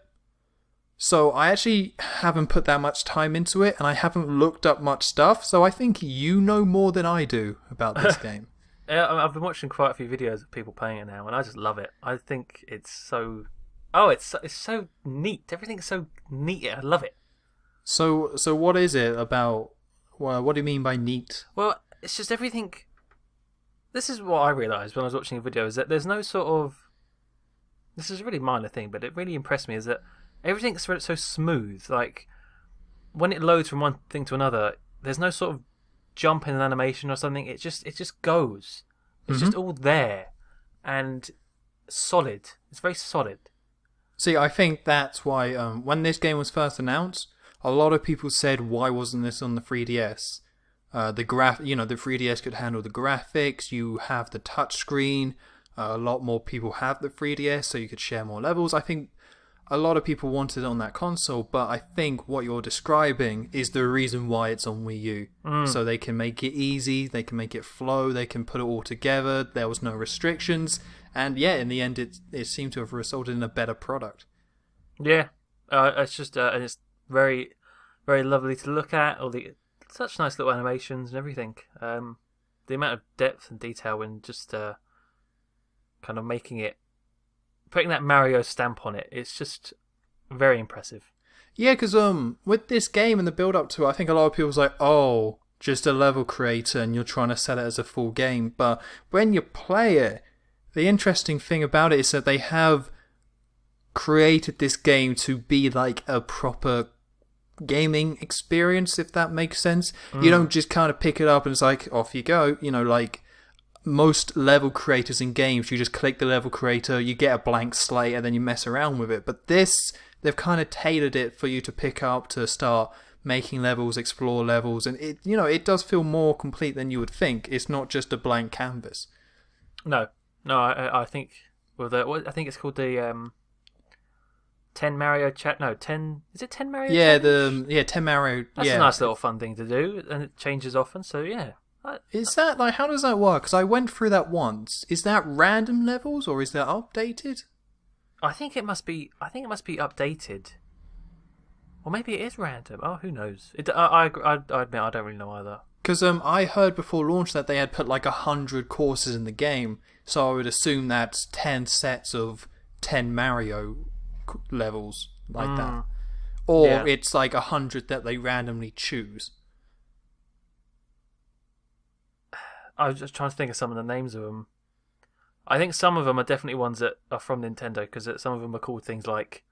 So I actually haven't put that much time into it, and I haven't looked up much stuff. So I think you know more than I do about this game. Yeah, I've been watching quite a few videos of people playing it now, and I just love it. I think it's so... Oh, it's so neat. Everything's so neat. I love it. So what is it about? Well, what do you mean by neat? Well, it's just everything... This is what I realised when I was watching a video, is that there's no sort of... This is a really minor thing, but it really impressed me, is that everything's so smooth. Like, when it loads from one thing to another, there's no sort of jump in an animation or something. It just goes. It's just all there. And solid. It's very solid. See, I think that's why when this game was first announced, a lot of people said, why wasn't this on the 3DS? The 3DS could handle the graphics. You have the touchscreen. A lot more people have the 3DS, so you could share more levels. I think a lot of people wanted it on that console, but I think what you're describing is the reason why it's on Wii U. So they can make it easy, they can make it flow, they can put it all together. There was no restrictions, and yeah, in the end, it seemed to have resulted in a better product. Yeah, it's just and it's very, very lovely to look at. Such nice little animations and everything. The amount of depth and detail in just kind of putting that Mario stamp on it, it's just very impressive. Yeah, because with this game and the build up to it, I think a lot of people was like, oh, just a level creator and you're trying to sell it as a full game. But when you play it, the interesting thing about it is that they have created this game to be like a proper gaming experience, if that makes sense. You don't just kind of pick it up and it's like, off you go. Like most level creators in games, you just click the level creator, you get a blank slate, and then you mess around with it. But this, they've kind of tailored it for you to pick up, to start making levels, explore levels, and it does feel more complete than you would think. It's not just a blank canvas. No, I think I think it's called the 10 Mario chat. No, 10. Is it 10 Mario? Yeah, challenge? 10 Mario. That's a nice little fun thing to do, and it changes often. So yeah. Is that like, how does that work? Because I went through that once. Is that random levels or is that updated? I think it must be updated, or maybe it is random. Oh, who knows? I admit I don't really know either. Because I heard before launch that they had put like 100 courses in the game, so I would assume that's 10 sets of 10 Mario levels like that, or it's like 100 that they randomly choose. I was just trying to think of some of the names of them. I think some of them are definitely ones that are from Nintendo, because some of them are called things like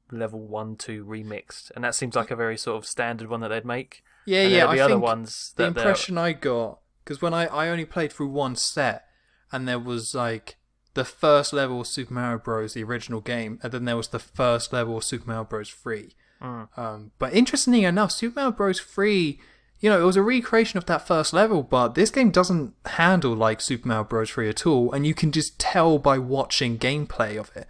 Level 1, 2 Remixed, and that seems like a very sort of standard one that they'd make. Yeah, and yeah. I think other ones the impression I got, because when I only played through one set, and there was like the first level of Super Mario Bros., the original game, and then there was the first level of Super Mario Bros. 3. But interestingly enough, Super Mario Bros. 3... it was a recreation of that first level, but this game doesn't handle like Super Mario Bros. 3 at all, and you can just tell by watching gameplay of it.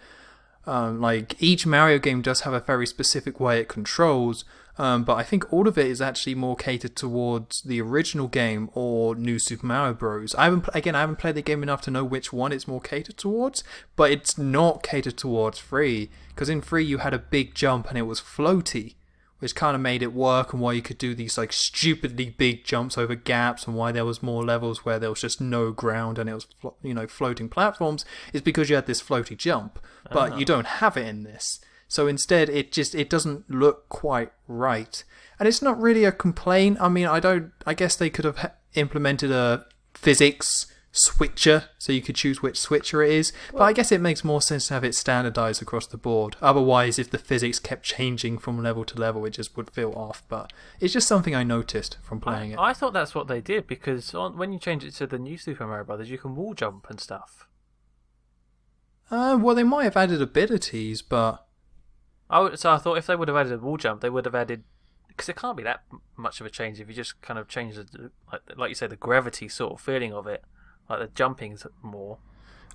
Like, each Mario game does have a very specific way it controls, but I think all of it is actually more catered towards the original game or New Super Mario Bros. I haven't played the game enough to know which one it's more catered towards, but it's not catered towards 3, because in 3 you had a big jump and it was floaty, which kind of made it work, and why you could do these like stupidly big jumps over gaps, and why there was more levels where there was just no ground and it was floating platforms, is because you had this floaty jump, but you don't have it in this. So instead it doesn't look quite right, and it's not really a complaint. I mean, I guess they could have implemented a physics switcher, so you could choose which switcher it is, but I guess it makes more sense to have it standardized across the board. Otherwise, if the physics kept changing from level to level, it just would feel off. But it's just something I noticed from playing it. I thought that's what they did, because when you change it to the new Super Mario Brothers, you can wall jump and stuff. Well, they might have added abilities, but So I thought if they would have added a wall jump, they would have added, because it can't be that much of a change if you just kind of change like you say, the gravity sort of feeling of it. Like the jumping's more.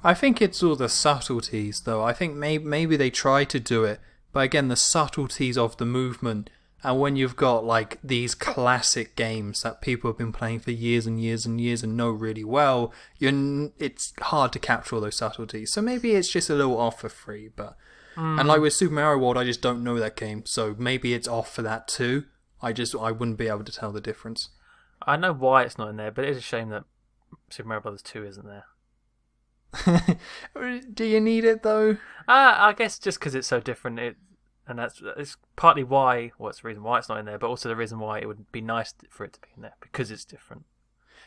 I think it's all the subtleties, though. I think maybe they try to do it, but again, the subtleties of the movement, and when you've got like these classic games that people have been playing for years and years and years and know really well, it's hard to capture all those subtleties. So maybe it's just a little off for 3, but and like with Super Mario World, I just don't know that game, so maybe it's off for that too. I wouldn't be able to tell the difference. I know why it's not in there, but it is a shame that Super Mario Bros. 2 isn't there. Do you need it though? I guess just because it's so different, it's partly why. Well, it's the reason why it's not in there, but also the reason why it would be nice for it to be in there, because it's different.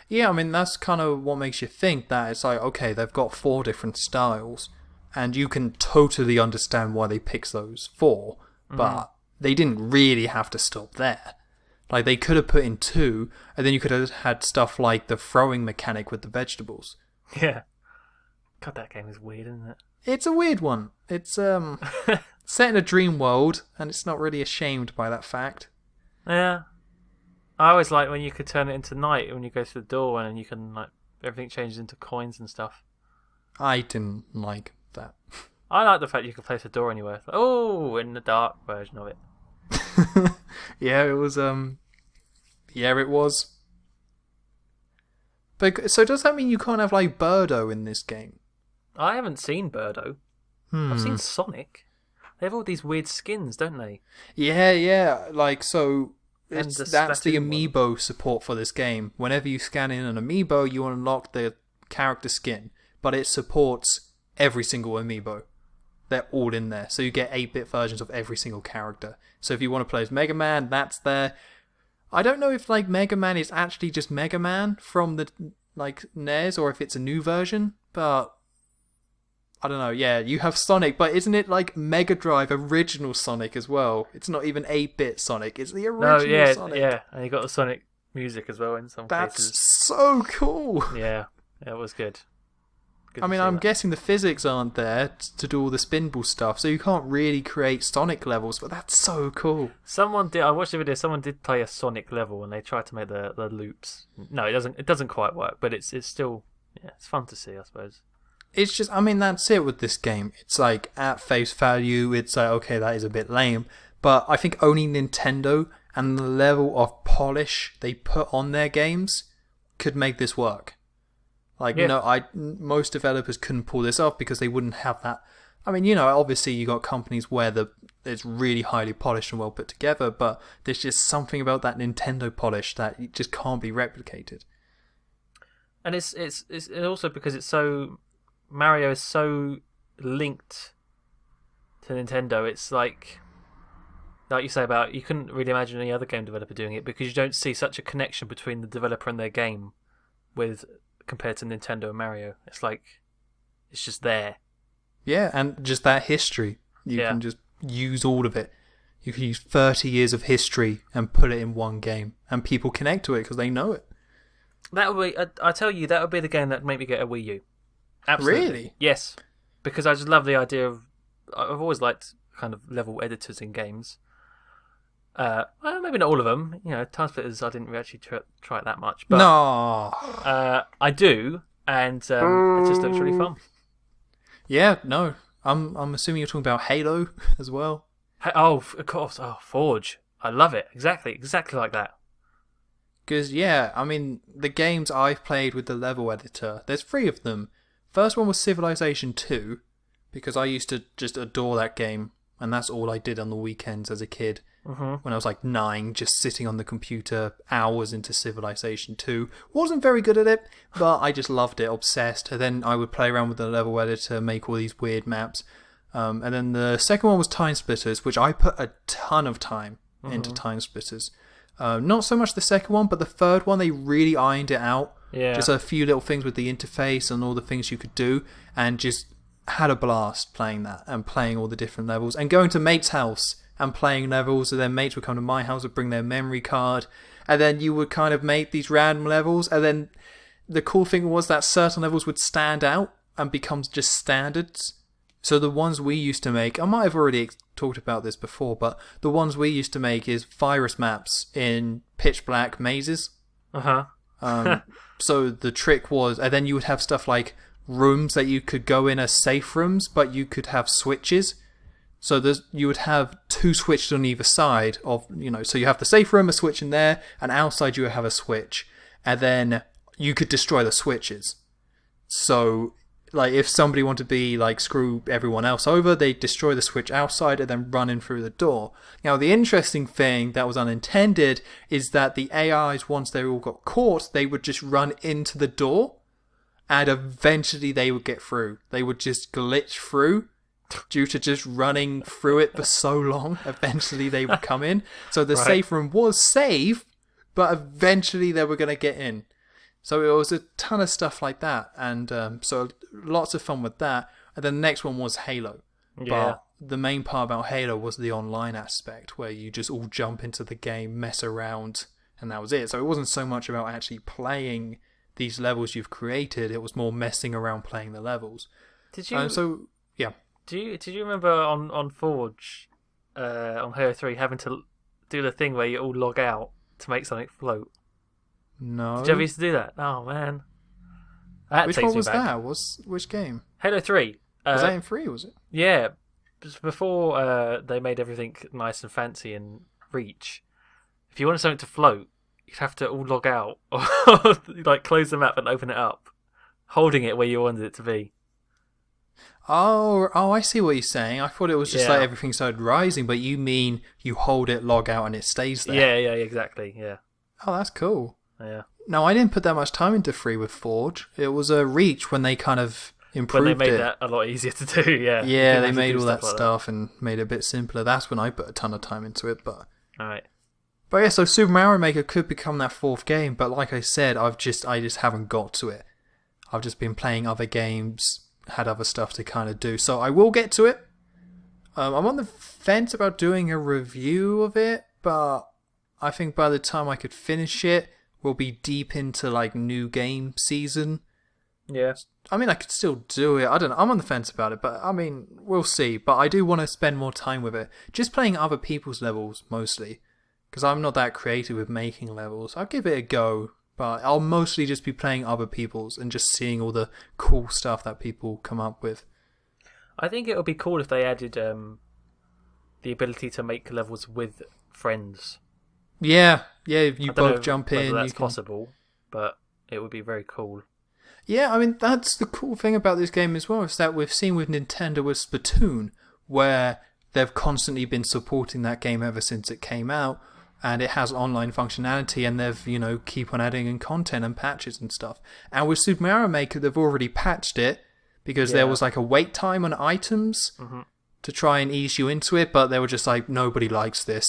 Yeah, I mean that's kind of what makes you think that it's like, okay, they've got 4 different styles, and you can totally understand why they picked those 4, but they didn't really have to stop there. Like, they could have put in 2, and then you could have had stuff like the throwing mechanic with the vegetables. Yeah. God, that game is weird, isn't it? It's a weird one. It's set in a dream world, and it's not really ashamed by that fact. Yeah. I always like when you could turn it into night when you go through the door, and you can everything changes into coins and stuff. I didn't like that. I like the fact you could place a door anywhere. It's like, oh, in the dark version of it. Yeah, it was. Yeah, it was. But so does that mean you can't have like Birdo in this game? I haven't seen Birdo. I've seen Sonic. They have all these weird skins, don't they? Yeah. Like so. And That's the Splatoon amiibo support for this game. Whenever you scan in an amiibo, you unlock the character skin, but it supports every single amiibo. They're all in there, so you get 8-bit versions of every single character. So if you want to play as Mega Man, that's there. I don't know if like Mega Man is actually just Mega Man from the like NES, or if it's a new version, but I don't know. Yeah, you have Sonic, but isn't it like Mega Drive original Sonic as well? It's not even 8-bit Sonic, it's the original Sonic. Yeah, and you got the Sonic music as well in some That's cases. so cool. Yeah, it was good. I mean, I'm guessing the physics aren't there to do all the spinball stuff, so you can't really create Sonic levels, but that's so cool. Someone did. I watched the video. Someone did play a Sonic level, and they tried to make the loops. No, it doesn't. It doesn't quite work, but it's still it's fun to see, I suppose. It's just, I mean, that's it with this game. It's like at face value, it's like okay, that is a bit lame, but I think only Nintendo and the level of polish they put on their games could make this work. Like, most developers couldn't pull this off because they wouldn't have that. I mean, obviously you got companies where it's really highly polished and well put together, but there's just something about that Nintendo polish that just can't be replicated. And it's also because it's so Mario is so linked to Nintendo. It's like you say about you couldn't really imagine any other game developer doing it because you don't see such a connection between the developer and their game compared to Nintendo and Mario. It's like it's just there. Yeah, and just that history. You can just use all of it. You can use 30 years of history and put it in one game, and people connect to it because they know it. That would be. I tell you, that would be the game that would make me get a Wii U. Absolutely. Really? Yes, because I just love the idea of. I've always liked kind of level editors in games. Well, maybe not all of them. Time Splitters I didn't actually try it that much. But, no. I do, and it just looks really fun. Yeah, no. I'm assuming you're talking about Halo as well. Oh, of course. Oh, Forge. I love it. Exactly like that. Because, I mean, the games I've played with the level editor, there's 3 of them. First one was Civilization 2, because I used to just adore that game, and that's all I did on the weekends as a kid. When I was like 9, just sitting on the computer hours into Civilization 2. Wasn't very good at it, but I just loved it, obsessed. And then I would play around with the level editor, make all these weird maps. And then the second one was Time Splitters, which I put a ton of time into Time Splitters. Not so much the second one, but the third one, they really ironed it out. Yeah. Just a few little things with the interface and all the things you could do, and just had a blast playing that and playing all the different levels and going to mates' house and playing levels, and then mates would come to my house and bring their memory card, and then you would kind of make these random levels, and then the cool thing was that certain levels would stand out and become just standards. So the ones we used to make, I might have already talked about this before, but the ones we used to make is virus maps in pitch black mazes. So the trick was, and then you would have stuff like rooms that you could go in as safe rooms, but you could have switches. So you would have 2 switches on either side of, so you have the safe room, a switch in there, and outside you would have a switch. And then you could destroy the switches. So, like, if somebody wanted to be, like, screw everyone else over, they'd destroy the switch outside and then run in through the door. Now, the interesting thing that was unintended is that the AIs, once they all got caught, they would just run into the door, and eventually they would get through. They would just glitch through. Due to just running through it for so long, eventually they would come in. So the safe room was safe, but eventually they were going to get in. So it was a ton of stuff like that, and so lots of fun with that. And then the next one was Halo. Yeah. But the main part about Halo was the online aspect, where you just all jump into the game, mess around, and that was it. So it wasn't so much about actually playing these levels you've created, it was more messing around playing the levels. Did you... yeah. Did you remember on Forge, on Halo 3, having to do the thing where you all log out to make something float? No. Did you ever used to do that? Oh man, that Which takes one me was back. that? Which game? Halo 3. Was that in 3, was it? Yeah, before they made everything nice and fancy in Reach. If you wanted something to float, you'd have to all log out or like close the map and open it up, holding it where you wanted it to be. Oh, I see what you're saying. I thought it was just Yeah. like everything started rising, but you mean you hold it, log out, and it stays there. Yeah, exactly. Yeah, Oh, that's cool. yeah. No, I didn't put that much time into 3 with Forge. It was a Reach when they kind of improved When they made it. that a lot easier to do. Yeah. You Yeah, didn't they have to made do all that like stuff and made it a bit simpler. That's when I put a ton of time into it. But All right. yeah, so Super Mario Maker could become that 4th game. But like I said, I just haven't got to it. I've just been playing other games, had other stuff to kind of do. So I will get to it. I'm on the fence about doing a review of it, but I think by the time I could finish it, we'll be deep into like new game season. Yeah. I mean, I could still do it. I don't know. I'm on the fence about it, but I mean, we'll see. But I do want to spend more time with it. Just playing other people's levels mostly, because I'm not that creative with making levels. I'll give it a go, but I'll mostly just be playing other people's and just seeing all the cool stuff that people come up with. I think it would be cool if they added the ability to make levels with friends. Yeah, if you I don't know both jump whether in, that's you can... possible, but it would be very cool. Yeah, I mean, that's the cool thing about this game as well, is that we've seen with Nintendo with Splatoon, where they've constantly been supporting that game ever since it came out, and it has online functionality, and they've, keep on adding in content and patches and stuff. And with Super Mario Maker, they've already patched it, because there was like a wait time on items to try and ease you into it, but they were just like, nobody likes this.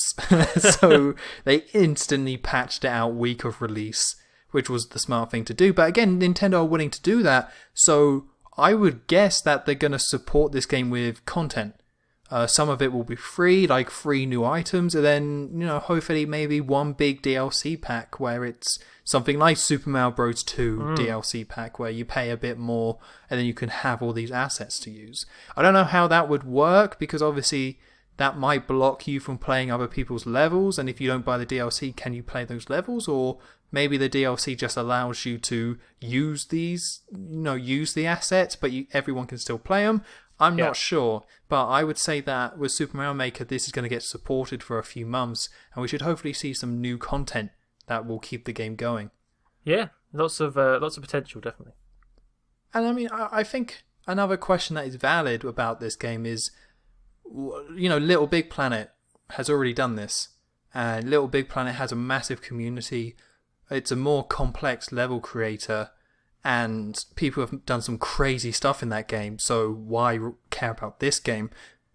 So they instantly patched it out week of release, which was the smart thing to do. But again, Nintendo are willing to do that, so I would guess that they're going to support this game with content. Some of it will be free, like free new items, and then, hopefully maybe one big DLC pack where it's something like Super Mario Bros. 2 DLC pack where you pay a bit more and then you can have all these assets to use. I don't know how that would work, because obviously that might block you from playing other people's levels, and if you don't buy the DLC, can you play those levels? Or maybe the DLC just allows you to use these, use the assets, but everyone can still play them. I'm not sure, but I would say that with Super Mario Maker, this is going to get supported for a few months, and we should hopefully see some new content that will keep the game going. Yeah, lots of potential, definitely. And I mean, I think another question that is valid about this game is, Little Big Planet has already done this, and Little Big Planet has a massive community. It's a more complex level creator, and people have done some crazy stuff in that game, so why care about this game?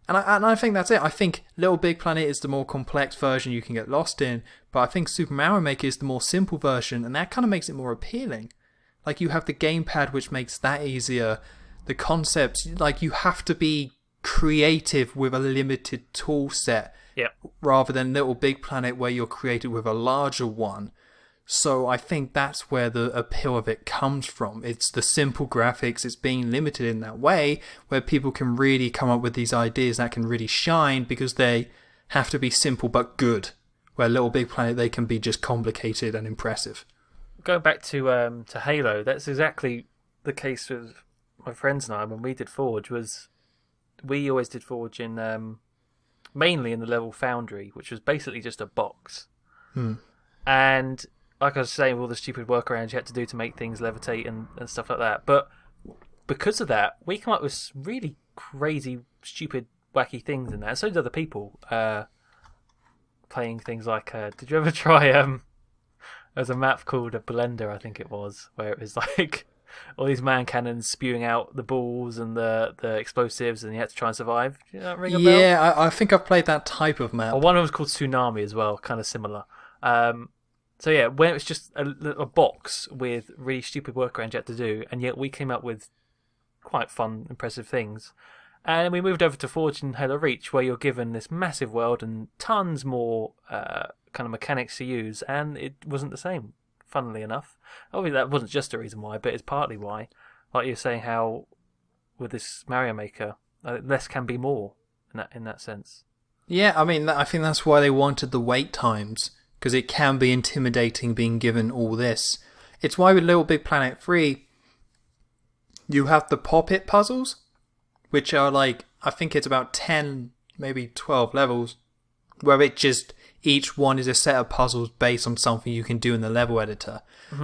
And I think that's it. I think Little Big Planet is the more complex version you can get lost in, but I think Super Mario Maker is the more simple version, and that kind of makes it more appealing. Like, you have the gamepad, which makes that easier. The concepts, like, you have to be creative with a limited tool set, rather than Little Big Planet where you're creative with a larger one. So I think that's where the appeal of it comes from. It's the simple graphics, it's being limited in that way, where people can really come up with these ideas that can really shine, because they have to be simple but good. Where Little Big Planet, they can be just complicated and impressive. Going back to Halo, that's exactly the case with my friends and I when we did Forge. We always did Forge in mainly in the level Foundry, which was basically just a box. And like I was saying, all the stupid workarounds you had to do to make things levitate and stuff like that. But because of that, we come up with really crazy, stupid, wacky things in that. So did other people playing things like... did you ever try... there's a map called a Blender, I think it was, where it was like all these man cannons spewing out the balls and the explosives, and you had to try and survive. Did that ring a bell? Yeah, I think I've played that type of map. Or one of them was called Tsunami as well, kind of similar. So yeah, when it was just a box with really stupid workarounds you had to do, and yet we came up with quite fun, impressive things. And we moved over to Forge and Halo Reach, where you're given this massive world and tons more kind of mechanics to use, and it wasn't the same, funnily enough. Obviously, that wasn't just the reason why, but it's partly why. Like you're saying, how with this Mario Maker, less can be more in that sense. Yeah, I mean, I think that's why they wanted the wait times, because it can be intimidating being given all this. It's why with Little Big Planet 3, you have the Pop-It puzzles, which are like, I think it's about 10, maybe 12 levels, where it just, each one is a set of puzzles based on something you can do in the level editor.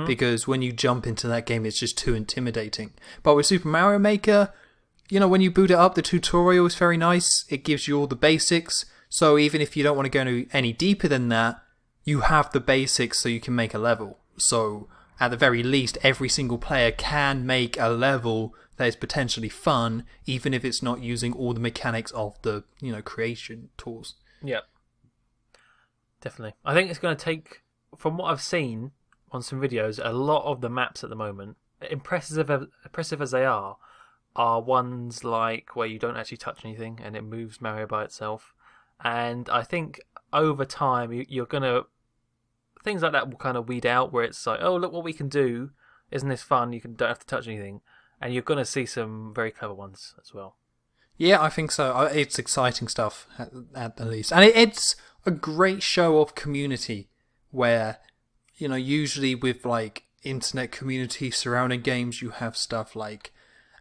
Because when you jump into that game, it's just too intimidating. But with Super Mario Maker, you know, when you boot it up, the tutorial is very nice. It gives you all the basics. So even if you don't want to go any deeper than that, you have the basics so you can make a level. So at the very least, every single player can make a level that is potentially fun, even if it's not using all the mechanics of the, you know, creation tools. Yeah. Definitely. I think it's going to take, from what I've seen on some videos, a lot of the maps at the moment, impressive as they are ones like where you don't actually touch anything and it moves Mario by itself. And I think over time you're going to, things like that will kind of weed out, where it's like, oh, look what we can do. Isn't this fun? Don't have to touch anything. And you're going to see some very clever ones as well. Yeah, I think so. It's exciting stuff at the least. And it's a great show of community where, you know, usually with like internet community surrounding games, you have stuff like,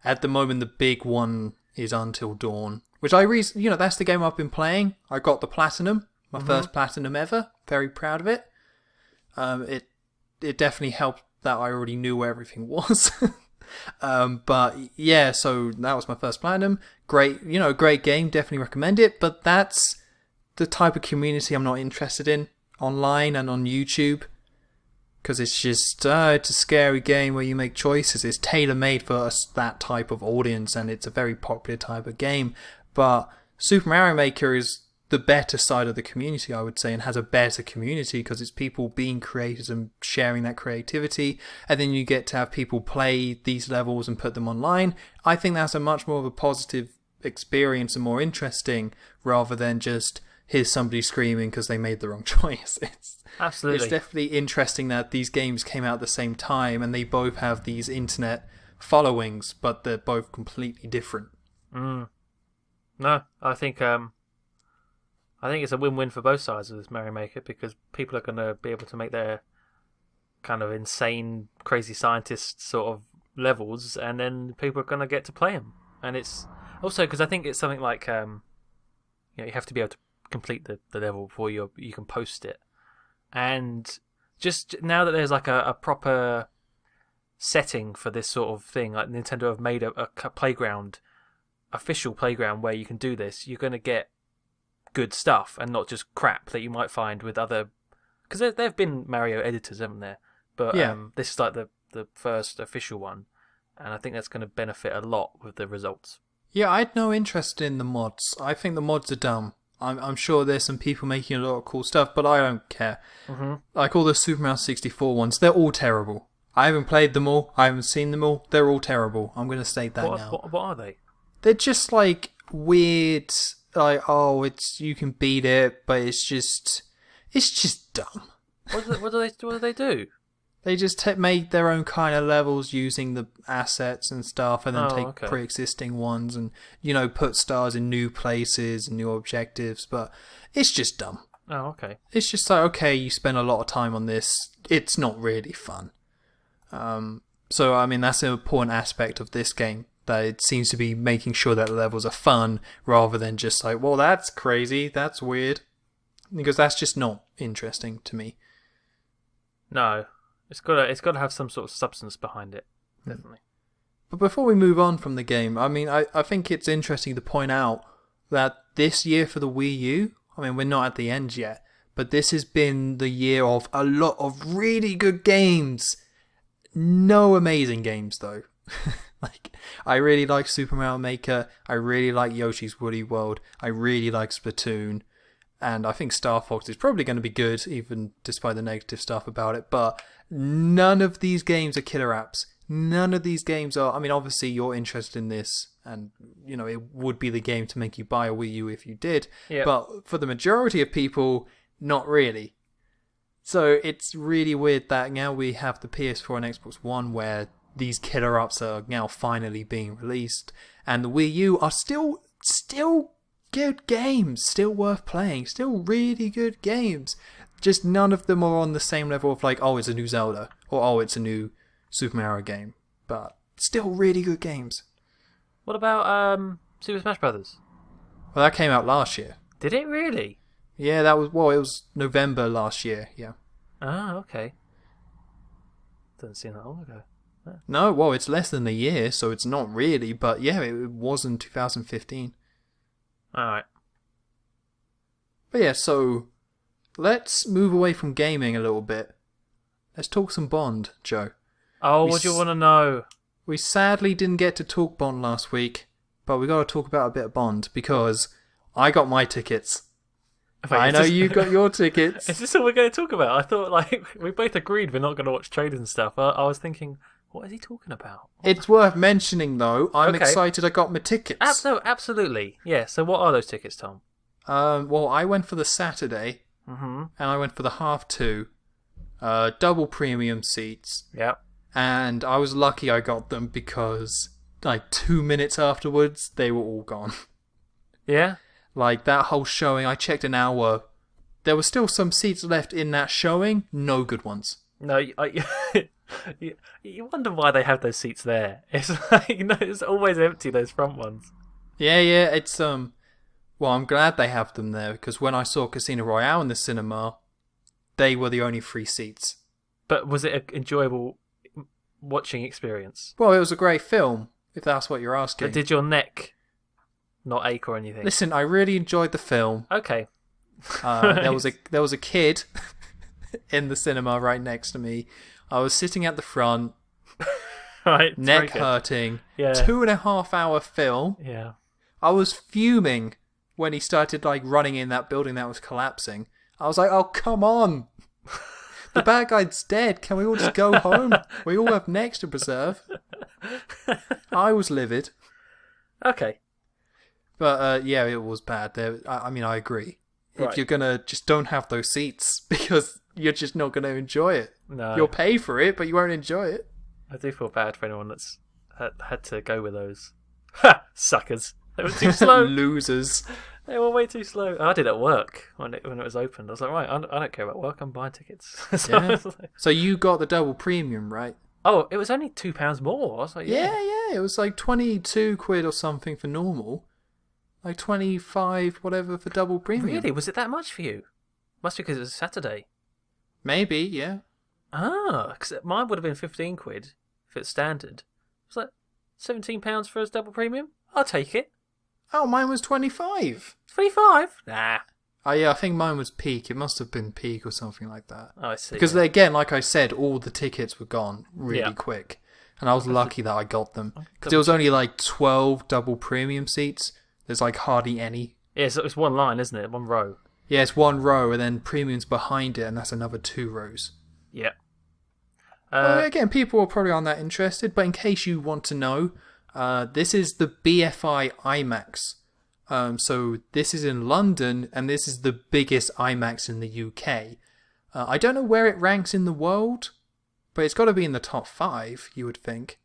at the moment, the big one is Until Dawn, which you know, that's the game I've been playing. I got the platinum, my first platinum ever. Very proud of it. It definitely helped that I already knew where everything was. But yeah, so that was my first platinum. Great, you know, great game. Definitely recommend it. But that's the type of community I'm not interested in online and on YouTube. Because it's just, it's a scary game where you make choices. It's tailor-made for that type of audience, and it's a very popular type of game. But Super Mario Maker is the better side of the community, I would say, and has a better community because it's people being creators and sharing that creativity. And then you get to have people play these levels and put them online. I think that's a much more of a positive experience and more interesting, rather than just, here's somebody screaming because they made the wrong choice. Absolutely. It's definitely interesting that these games came out at the same time and they both have these internet followings, but they're both completely different. No, I think it's a win-win for both sides of this Mario Maker, because people are going to be able to make their kind of insane, crazy scientist sort of levels, and then people are going to get to play them. And it's also because I think it's something like, you know, you have to be able to complete the level before you can post it. And just now that there's like a proper setting for this sort of thing, like Nintendo have made a playground, official playground where you can do this, you're going to get good stuff and not just crap that you might find with other, because there have been Mario editors, haven't there? But yeah. This is like the first official one, and I think that's going to benefit a lot with the results. Yeah, I had no interest in the mods. I think the mods are dumb. I'm sure there's some people making a lot of cool stuff, but I don't care. Like all the Super Mario 64 ones, they're all terrible. I haven't played them all. I haven't seen them all. They're all terrible. I'm going to state that now. What are they? They're just like weird, like, oh, you can beat it, but it's just dumb. What do they do? They just made their own kind of levels using the assets and stuff, and then pre-existing ones, and, you know, put stars in new places and new objectives. But it's just dumb. Oh, okay. It's just like, okay, you spend a lot of time on this. It's not really fun. So I mean, that's an important aspect of this game, that it seems to be making sure that the levels are fun rather than just like, well, that's crazy, that's weird, because that's just not interesting to me. No. It's got to have some sort of substance behind it, definitely. But before we move on from the game, I mean, I think it's interesting to point out that this year for the Wii U, I mean, we're not at the end yet, but this has been the year of a lot of really good games. No amazing games, though. Like, I really like Super Mario Maker, I really like Yoshi's Woolly World, I really like Splatoon, and I think Star Fox is probably going to be good, even despite the negative stuff about it, but none of these games are killer apps. None of these games are, I mean, obviously you're interested in this, and, you know, it would be the game to make you buy a Wii U if you did, but for the majority of people, not really. So it's really weird that now we have the PS4 and Xbox One where these killer apps are now finally being released, and the Wii U are still good games, still worth playing, still really good games. Just none of them are on the same level of like, oh, it's a new Zelda, or oh, it's a new Super Mario game. But still really good games. What about Super Smash Brothers? Well, that came out last year. Did it really? Yeah, it was November last year, yeah. Ah, okay. Doesn't seem that long ago. No, well, it's less than a year, so it's not really, but yeah, it was in 2015. Alright. But yeah, so let's move away from gaming a little bit. Let's talk some Bond, Joe. Oh, what do you want to know? We sadly didn't get to talk Bond last week, but we got to talk about a bit of Bond, because I got my tickets. Wait, I know you got your tickets. Is this all we're going to talk about? I thought, like, we both agreed we're not going to watch trailers and stuff. I was thinking, what is he talking about? It's worth mentioning, though. I'm Okay. excited I got my tickets. No, absolutely. Yeah, so what are those tickets, Tom? Well, I went for the Saturday, and I went for the half two, double premium seats, Yeah. and I was lucky I got them because, like, 2 minutes afterwards, they were all gone. Yeah? Like, that whole showing, I checked an hour, there were still some seats left in that showing, no good ones. No, you wonder why they have those seats there. It's like, it's always empty, those front ones. Yeah, it's, well, I'm glad they have them there, because when I saw Casino Royale in the cinema, they were the only free seats. But was it an enjoyable watching experience? Well, it was a great film, if that's what you're asking. But did your neck not ache or anything? Listen, I really enjoyed the film. Okay. There was a kid in the cinema right next to me. I was sitting at the front, Right. neck hurting. Yeah. 2.5 hour film. Yeah. I was fuming when he started like running in that building that was collapsing. I was like, oh, come on. The bad guy's dead. Can we all just go home? We all have necks to preserve. I was livid. Okay. But yeah, it was bad. I mean, I agree. Right. If you're gonna just don't have those seats because you're just not gonna enjoy it. No. You'll pay for it, but you won't enjoy it. I do feel bad for anyone that's had to go with those. Ha! Suckers. They were too slow. Losers. They were way too slow. I did at work when it was opened. I was like, right, I don't care about work. I'm buying tickets. So I Yeah. was like, So you got the double premium, right? oh, it was only £2 more. I was like, Yeah. It was like 22 quid or something for normal. Like 25, whatever, for double premium. Really? Was it that much for you? Must be because it was Saturday. Maybe, yeah. Ah, because mine would have been 15 quid if it's standard. It was like £17 for a double premium. I'll take it. Oh, mine was 25. 25? Nah. Oh, yeah, I think mine was peak. It must have been peak or something like that. Oh, I see. Because, again, like I said, all the tickets were gone really quick. And I was lucky that I got them. Because there was only like 12 double premium seats. There's like hardly any. Yeah, so it's one line, isn't it? One row. Yeah, it's one row, and then premium's behind it, and that's another 2 rows. Yeah. Well, again, people are probably aren't that interested, but in case you want to know, this is the Bfi Imax. So this is in London, and this is the biggest IMAX in the UK. I don't know where it ranks in the world, but it's got to be in the top 5, you would think.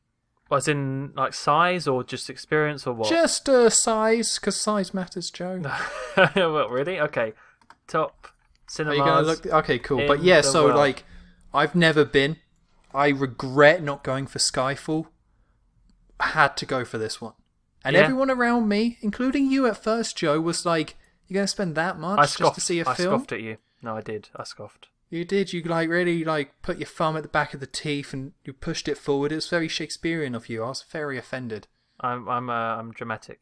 Was in like size or just experience or what? Just size, because size matters, Joe. Well, really? Okay. Top Are cinemas. you gonna look? Okay, cool. in But yeah, the so world. like, I've never been. I regret not going for Skyfall. I had to go for this one. And Yeah. everyone around me, including you at first, Joe, was like, "You're going to spend that much I just scoffed. to see a I film?" scoffed at you. No, I did. I scoffed. You did. You like really like put your thumb at the back of the teeth and you pushed it forward. It was very Shakespearean of you. I was very offended. I'm dramatic.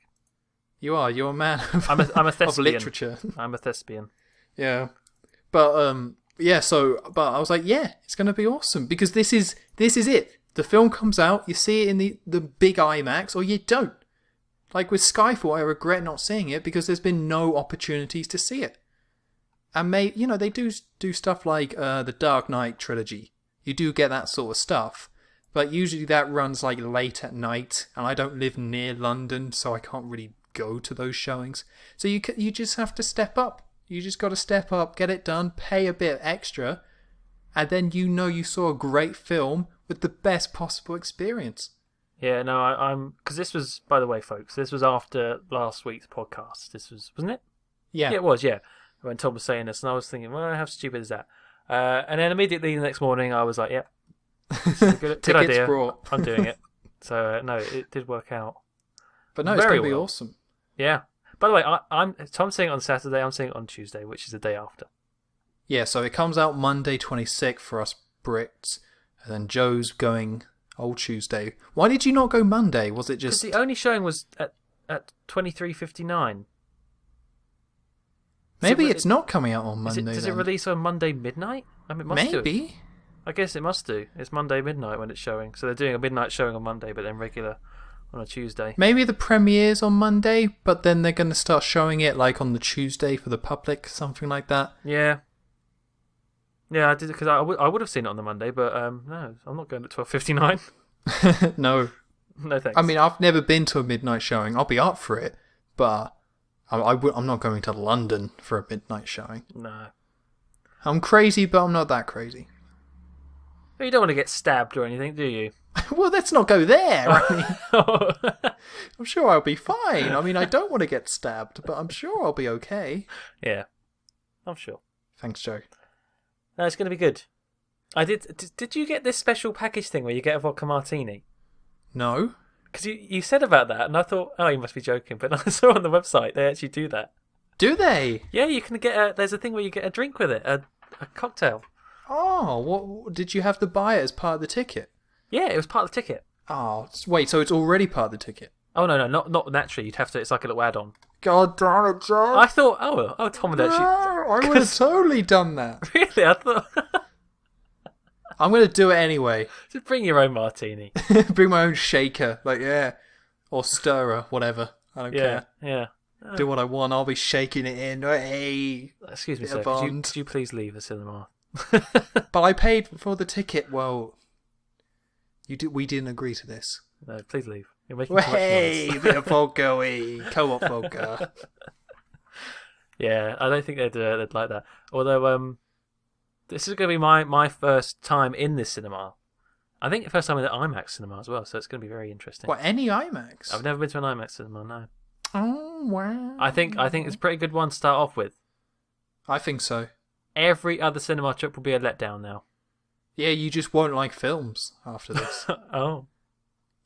You are. You're a man of, I'm a of thespian. literature. I'm a thespian. Yeah. But yeah, but I was like, yeah, it's gonna be awesome because this is it. The film comes out, you see it in the big IMAX, or you don't. Like with Skyfall, I regret not seeing it because there's been no opportunities to see it. And they do stuff like the Dark Knight trilogy. You do get that sort of stuff, but usually that runs like late at night, and I don't live near London, so I can't really go to those showings. So you just have to step up. You just got to step up, get it done, pay a bit extra, and then you saw a great film with the best possible experience. Yeah, no, I'm because this was, by the way, folks, this was after last week's podcast. This was, wasn't it? Yeah. Yeah, it was. Yeah. when Tom was saying this, and I was thinking, well, how stupid is that? And then immediately the next morning, I was like, yep, good idea. Brought. I'm doing it. So no, it did work out. But no, it's going to be awesome. Yeah. By the way, Tom's seeing it on Saturday. I'm seeing it on Tuesday, which is the day after. Yeah, so it comes out Monday 26th for us Brits, and then Joe's going old Tuesday. Why did you not go Monday? Was it just... Because the only showing was at 23:59. Maybe it's not coming out on Monday. Does it release on Monday midnight? I mean, it must do. Maybe. I guess it must do. It's Monday midnight when it's showing. So they're doing a midnight showing on Monday, but then regular on a Tuesday. Maybe the premiere's on Monday, but then they're going to start showing it like on the Tuesday for the public, something like that. Yeah. Yeah, I did, because I would have seen it on the Monday, but no, I'm not going at 12:59. No. No thanks. I mean, I've never been to a midnight showing. I'll be up for it, but I'm not going to London for a midnight showing. No. I'm crazy, but I'm not that crazy. But you don't want to get stabbed or anything, do you? Well, let's not go there. I mean, I'm sure I'll be fine. I mean, I don't want to get stabbed, but I'm sure I'll be okay. Yeah, I'm sure. Thanks, Joe. No, it's going to be good. Did you get this special package thing where you get a vodka martini? No. Because you said about that, and I thought, oh, you must be joking. But I saw on the website they actually do that. Do they? Yeah, you can get there's a thing where you get a drink with it, a cocktail. Oh, what did you have to buy it as part of the ticket? Yeah, it was part of the ticket. Oh, wait, so it's already part of the ticket? Oh, no, not naturally. You'd have to, it's like a little add-on. God damn it, Joe. I thought, Tom would actually... I would have totally done that. Really? I thought... I'm going to do it anyway. Just bring your own martini. Bring my own shaker, or stirrer, whatever. I don't care. Yeah. Do what I want. I'll be shaking it in. Hey. Excuse me, sir. Could you please leave the cinema? But I paid for the ticket. Well, we didn't agree to this. No, please leave. You're making too much noise. Bit of vodka, co-op vodka. Yeah, I don't think they'd like that. Although, this is going to be my first time in this cinema. I think the first time in the IMAX cinema as well, so it's going to be very interesting. What, any IMAX? I've never been to an IMAX cinema, no. Oh, wow. I think it's a pretty good one to start off with. I think so. Every other cinema trip will be a letdown now. Yeah, you just won't like films after this. Oh.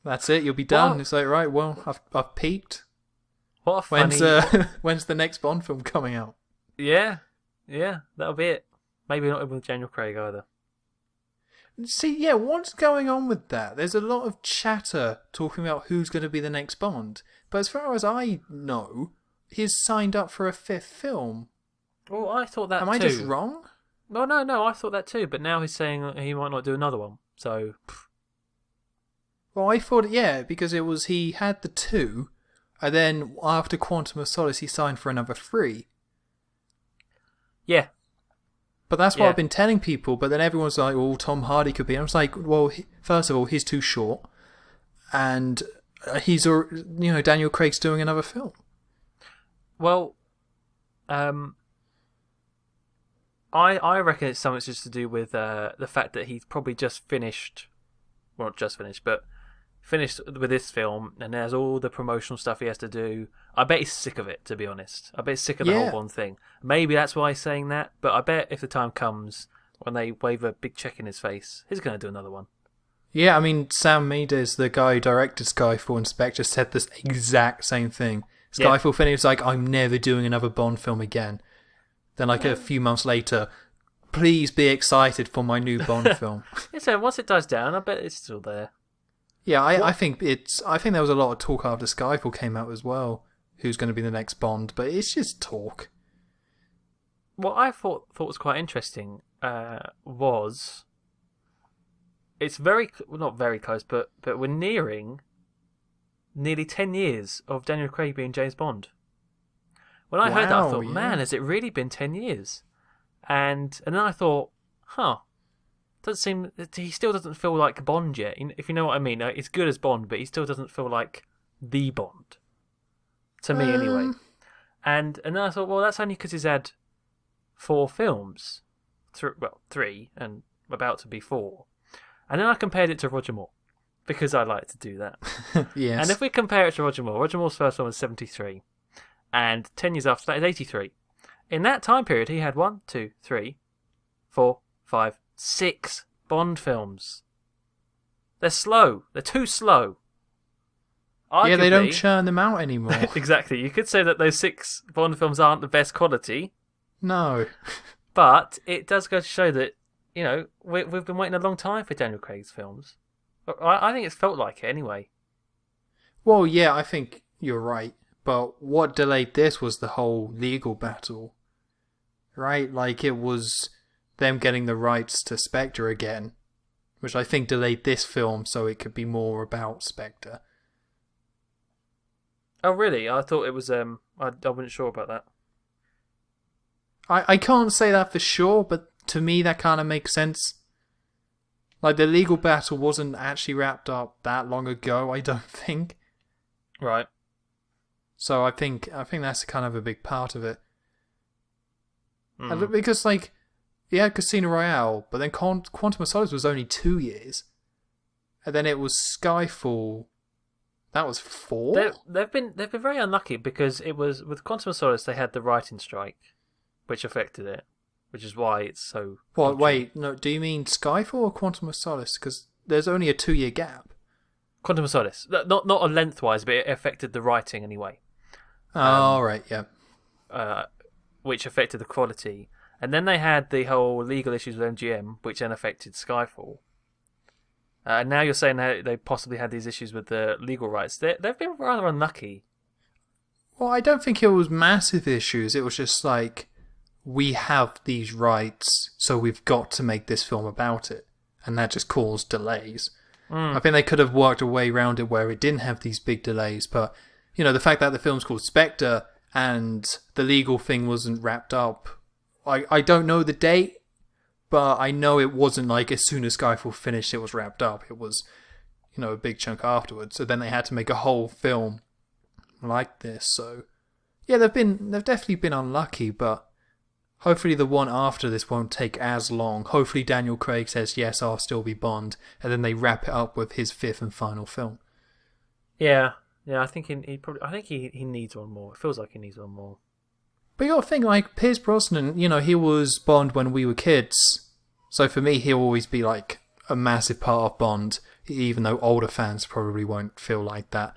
That's it, you'll be done. What? It's like, right, well, I've peaked. What a funny... When's the next Bond film coming out? Yeah, that'll be it. Maybe not even with Daniel Craig either. See, yeah, what's going on with that? There's a lot of chatter talking about who's going to be the next Bond. But as far as I know, he's signed up for a 5th film. Well, I thought that too. Am I just wrong? No, I thought that too. But now he's saying he might not do another one. So... Well, I thought, yeah, because it was he had the 2, and then after Quantum of Solace, he signed for another 3. Yeah. But that's what I've been telling people, but then everyone's like, well, Tom Hardy could be. And I was like, well, first of all, he's too short, and Daniel Craig's doing another film. Well, I reckon it's something just to do with the fact that he's probably just finished, well, not just finished, but finished with this film, and there's all the promotional stuff he has to do. I bet he's sick of it, to be honest. I bet he's sick of the whole Bond thing. Maybe that's why he's saying that, but I bet if the time comes when they wave a big check in his face, he's going to do another one. Yeah, I mean, Sam Mendes, the guy who directed Skyfall and Spectre, said this exact same thing. Skyfall finished, like, I'm never doing another Bond film again. Then, a few months later, please be excited for my new Bond film. So once it dies down, I bet it's still there. Yeah, I think there was a lot of talk after Skyfall came out as well. Who's going to be the next Bond? But it's just talk. What I thought was quite interesting was it's not very close, but we're nearing nearly 10 years of Daniel Craig being James Bond. When I heard that, I thought, man, has it really been 10 years? And then I thought, he still doesn't feel like Bond yet, if you know what I mean. It's good as Bond, but he still doesn't feel like the Bond. To me, anyway. And then I thought, well, that's only because he's had 4 films. 3, and about to be 4. And then I compared it to Roger Moore, because I like to do that. Yes. And if we compare it to Roger Moore's first one was 73, and 10 years after that is 83. in that time period, he had 1, 2, 3, 4, 5, 6 Bond films. They're slow. They're too slow. Arguably, yeah, they don't churn them out anymore. Exactly. You could say that those 6 Bond films aren't the best quality. No. But it does go to show that, you know, we've been waiting a long time for Daniel Craig's films. I think it's felt like it anyway. Well, yeah, I think you're right. But what delayed this was the whole legal battle. Right? Like, it was them getting the rights to Spectre again, which I think delayed this film so it could be more about Spectre. Oh, really? I thought it was, I wasn't sure about that. I can't say that for sure, but to me that kind of makes sense. Like, the legal battle wasn't actually wrapped up that long ago, I don't think. Right. So I think that's kind of a big part of it. Because, like, yeah, Casino Royale, but then Quantum of Solace was only 2 years. And then it was Skyfall. That was 4? They've been very unlucky because it was with Quantum of Solace they had the writing strike, which affected it, which is why it's so. Well, wait, no. Do you mean Skyfall or Quantum of Solace? Because there's only a 2-year gap. Quantum of Solace, not a lengthwise, but it affected the writing anyway. Right, yeah. Which affected the quality, and then they had the whole legal issues with MGM, which then affected Skyfall. And now you're saying that they possibly had these issues with the legal rights. They've been rather unlucky. Well, I don't think it was massive issues. It was just like, we have these rights, so we've got to make this film about it. And that just caused delays. I think they could have worked a way around it where it didn't have these big delays. But, you know, the fact that the film's called Spectre and the legal thing wasn't wrapped up. I don't know the date, but I know it wasn't like as soon as Skyfall finished it was wrapped up. It was, you know, a big chunk afterwards. So then they had to make a whole film like this. So yeah, they've definitely been unlucky, but hopefully the one after this won't take as long. Hopefully Daniel Craig says, yes, I'll still be Bond, and then they wrap it up with his 5th and final film. Yeah, I think he needs one more. It feels like he needs one more. But you got to think, like, Pierce Brosnan, you know, he was Bond when we were kids. So for me, he'll always be, like, a massive part of Bond, even though older fans probably won't feel like that.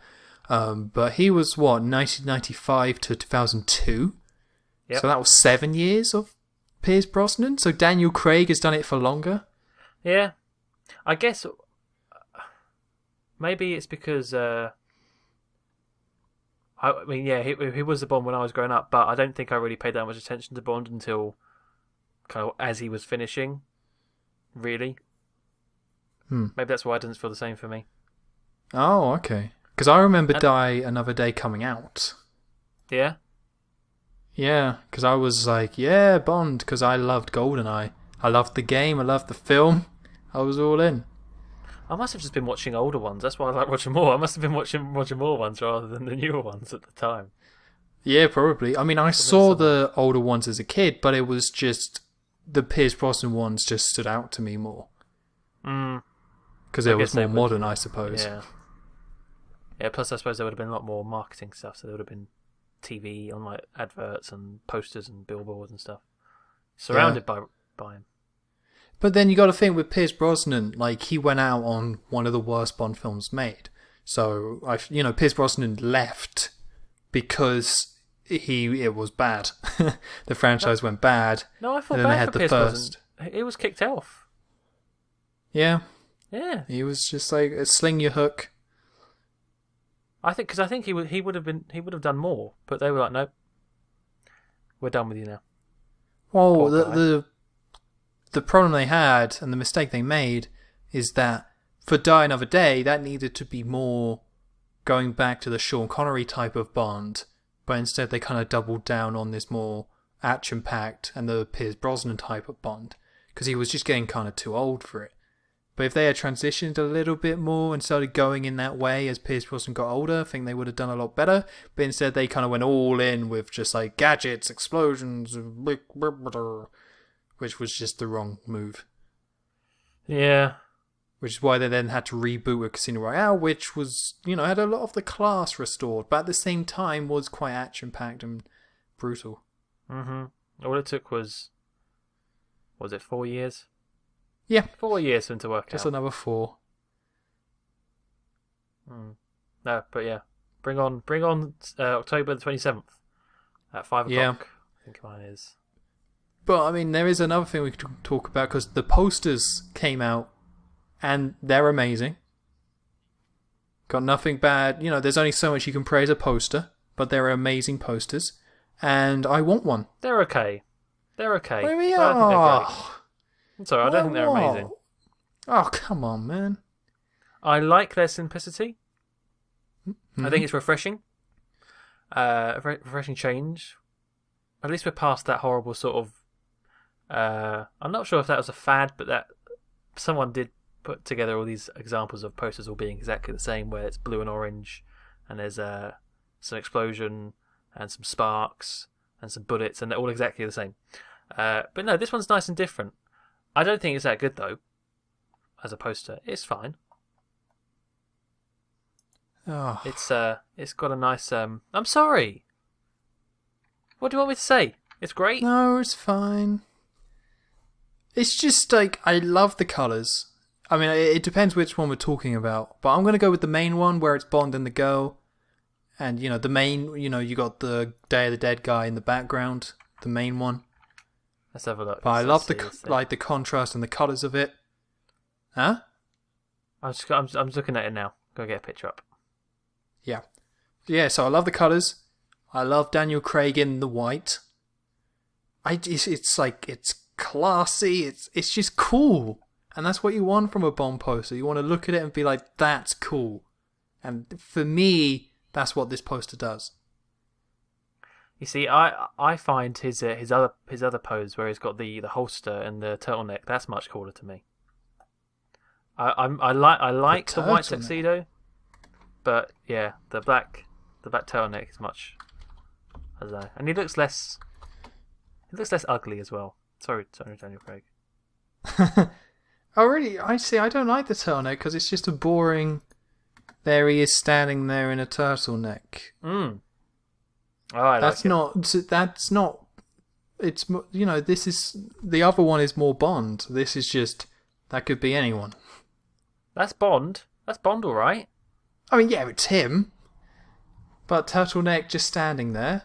But he was, 1995 to 2002? Yep. So that was 7 years of Pierce Brosnan. So Daniel Craig has done it for longer. Yeah. I guess maybe it's because... I mean, yeah, he was the Bond when I was growing up, but I don't think I really paid that much attention to Bond until kind of as he was finishing, really. Maybe that's why it doesn't feel the same for me. Oh, okay. Because I remember Die Another Day coming out. Yeah? Yeah, because I was like, yeah, Bond, because I loved GoldenEye. I loved the game, I loved the film. I was all in. I must have just been watching older ones. That's why I like watching more. I must have been watching Roger Moore ones rather than the newer ones at the time. Yeah, probably. I mean, I saw the older ones as a kid, but it was just the Pierce Brosnan ones just stood out to me more. Because it was more modern, I suppose. Yeah. Yeah, plus I suppose there would have been a lot more marketing stuff, so there would have been TV on like adverts and posters and billboards and stuff. Surrounded by him. But then you got to think with Pierce Brosnan, like, he went out on one of the worst Bond films made. So, Pierce Brosnan left because it was bad. The franchise went bad. No, I felt bad for Pierce Brosnan. It was kicked off. Yeah. Yeah. He was just like, sling your hook. I think he would have done more, but they were like, nope, we're done with you now. Well, the problem they had and the mistake they made is that for Die Another Day, that needed to be more going back to the Sean Connery type of Bond, but instead they kind of doubled down on this more action-packed and the Pierce Brosnan type of Bond, because he was just getting kind of too old for it. But if they had transitioned a little bit more and started going in that way as Pierce Brosnan got older, I think they would have done a lot better. But instead they kind of went all in with just like gadgets, explosions, which was just the wrong move. Yeah. Which is why they then had to reboot with Casino Royale, which was, had a lot of the class restored, but at the same time was quite action-packed and brutal. Mm-hmm. All it took was it 4 years? Yeah. 4 years for him to work Just out. another 4. No, but yeah. Bring on October the 27th at 5 Yeah. o'clock. I think mine is. But, I mean, there is another thing we could talk about, because the posters came out, and they're amazing. Got nothing bad. You know, there's only so much you can praise a poster, but they're amazing posters. And I want one. They're okay. They're okay. What do you mean? I don't think they're great. Oh, I'm sorry, I don't think they're amazing. Oh, come on, man. I like their simplicity. Mm-hmm. I think it's refreshing. A very refreshing change. At least we're past that horrible sort of... I'm not sure if that was a fad, but that someone did put together all these examples of posters all being exactly the same, where it's blue and orange, and there's some explosion, and some sparks, and some bullets, and they're all exactly the same. But no, this one's nice and different. I don't think it's that good, though, as a poster. It's fine. Oh. It's got a nice... I'm sorry! What do you want me to say? It's great? No, it's fine. It's just, like, I love the colours. I mean, it depends which one we're talking about, but I'm going to go with the main one, where it's Bond and the girl. And, you know, the main, you know, you got the Day of the Dead guy in the background, the main one. Let's have a look. But I love the contrast and the colours of it. Huh? I'm looking at it now. Go get a picture up. Yeah. Yeah, so I love the colours. I love Daniel Craig in the white. It's like, it's classy. It's just cool. And that's what you want from a Bond poster. You want to look at it and be like, that's cool. And for me, that's what this poster does. You see, I find his other pose where he's got the holster and the turtleneck, that's much cooler to me. I like the white tuxedo, but yeah, the black turtleneck is much, I don't know, and he looks less ugly as well. Sorry, Daniel Craig. Oh really? I see. I don't like the turtleneck because it's just a boring. There he is standing there in a turtleneck. Oh, that's not. It's, you know, this is, the other one is more Bond. This is just, that could be anyone. That's Bond. That's Bond, all right. I mean, yeah, it's him. But turtleneck just standing there.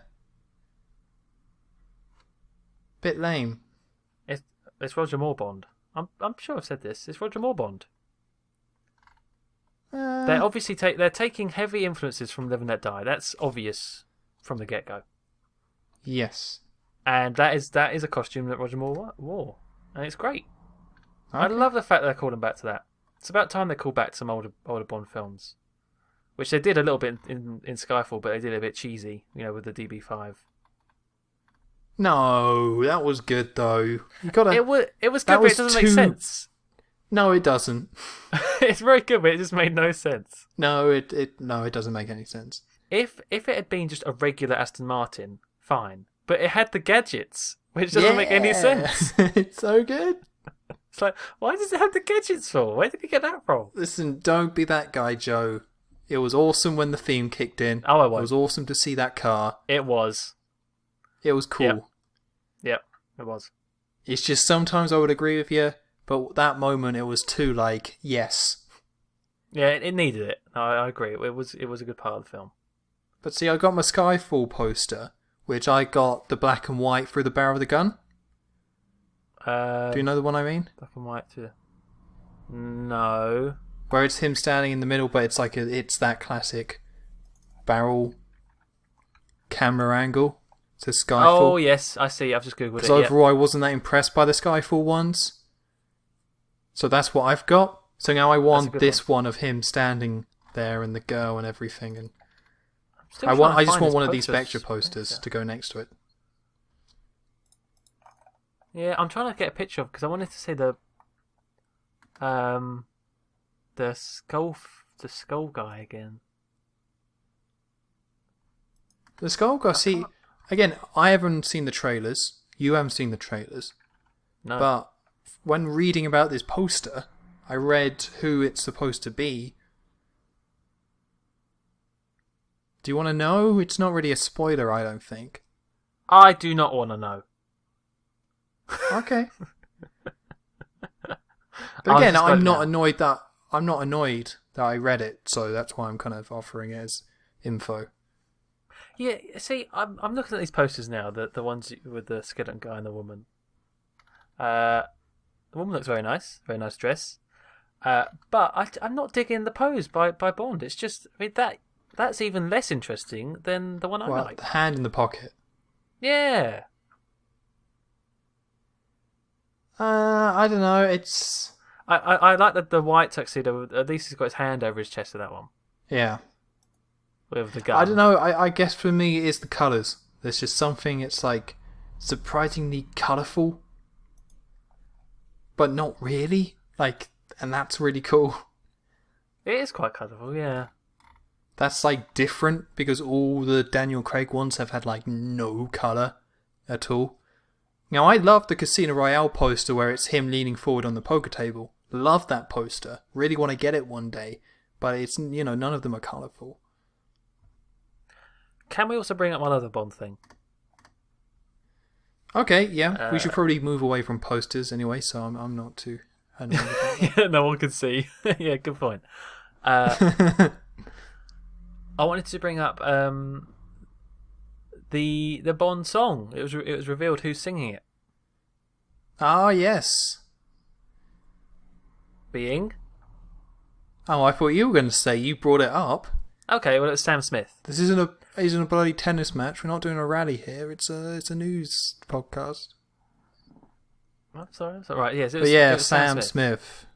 Bit lame. It's Roger Moore Bond. I'm sure I've said this. It's Roger Moore Bond. They're obviously they're taking heavy influences from Live and Let Die. That's obvious from the get-go. Yes. And that is a costume that Roger Moore wore. And it's great. Okay. I love the fact that they're calling back to that. It's about time they called back to some older Bond films. Which they did a little bit in Skyfall, but they did it a bit cheesy, you know, with the DB5. No, that was good though. You gotta. It was good, but it doesn't make sense. No, it doesn't. It's very good, but it just made no sense. No, it doesn't make any sense. If it had been just a regular Aston Martin, fine. But it had the gadgets, which doesn't make any sense. It's so good. It's like, why does it have the gadgets for? Where did he get that from? Listen, don't be that guy, Joe. It was awesome when the theme kicked in. Oh, I won't. It was awesome to see that car. It was. It was cool. Yep, it was. It's just sometimes I would agree with you, but that moment it was too like, yes. Yeah, it needed it. I agree. It was a good part of the film. But see, I got my Skyfall poster, which I got the black and white through the barrel of the gun. Do you know the one I mean? Black and white too. No. Where it's him standing in the middle, but it's like it's that classic barrel camera angle. To Skyfall. Oh yes, I see. I've just googled it. Because overall, I wasn't that impressed by the Skyfall ones. So that's what I've got. So now I want this one of him standing there and the girl and everything. And I just want one of these Spectre posters to go next to it. Yeah, I'm trying to get a picture of because I wanted to see the skull guy again. The skull guy. See. Again, I haven't seen the trailers. You haven't seen the trailers. No. But when reading about this poster, I read who it's supposed to be. Do you want to know? It's not really a spoiler, I don't think. I do not want to know. Okay. But I was again, just I'm like, not no. annoyed that I read it, so that's why I'm kind of offering it as info. Yeah, see, I'm looking at these posters now, the ones with the skeleton guy and the woman. The woman looks very nice dress. But I'm not digging the pose by Bond. It's just, I mean, that's even less interesting than the one I Well, like. the hand in the pocket. Yeah. I don't know. It's I like the white tuxedo. At least he's got his hand over his chest with that one. yeah. With the gun. I don't know. I guess for me, it's the colours. There's just something. It's like surprisingly colourful, but not really. Like, and that's really cool. It is quite colourful, yeah. That's like different because all the Daniel Craig ones have had like no colour at all. Now, I love the Casino Royale poster where it's him leaning forward on the poker table. Love that poster. Really want to get it one day. But it's, none of them are colourful. Can we also bring up one other Bond thing? Okay, yeah. We should probably move away from posters anyway, so I'm not too annoyed about that. Yeah, no one can see. Yeah, good point. I wanted to bring up the Bond song. It was revealed who's singing it. Ah, yes. Being? Oh, I thought you were going to say you brought it up. Okay, well, it's Sam Smith. This isn't a bloody tennis match. We're not doing a rally here. It's a news podcast. I'm sorry. Right, yes. But yeah, it was Sam Smith.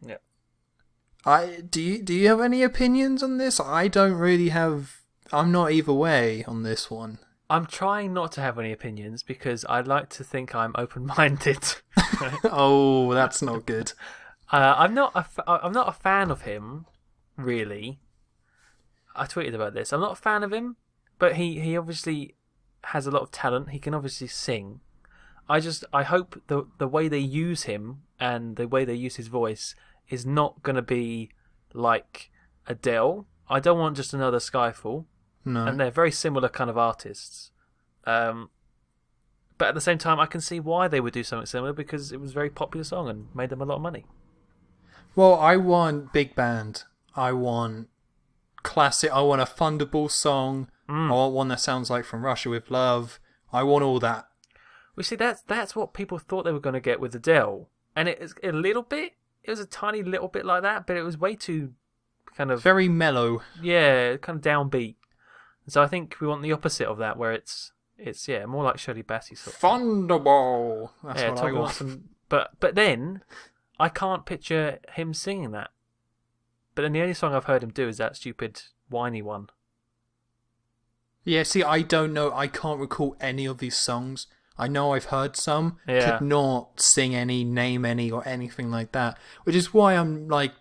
Yeah. Do you have any opinions on this? I don't really have. I'm not either way on this one. I'm trying not to have any opinions because I like to think I'm open-minded. Oh, that's not good. I'm not a fan of him, really. I tweeted about this. I'm not a fan of him, but he obviously has a lot of talent. He can obviously sing. I hope the way they use him and the way they use his voice is not going to be like Adele. I don't want just another Skyfall. No. And they're very similar kind of artists. But at the same time, I can see why they would do something similar because it was a very popular song and made them a lot of money. Well, I want big band. I want classic. I want a Thunderball song. I want one that sounds like From Russia with Love. I want all that. We see that's what people thought they were going to get with Adele, and it is a little bit. It was a tiny little bit like that, but it was way too kind of very mellow. Yeah, kind of downbeat. So I think we want the opposite of that, where it's more like Shirley Bassey sort of Thunderball. That's what I want. But then I can't picture him singing that. But then the only song I've heard him do is that stupid whiny one. Yeah, see, I don't know. I can't recall any of these songs. I know I've heard some. Yeah. Could not sing any, name any, or anything like that. Which is why I'm like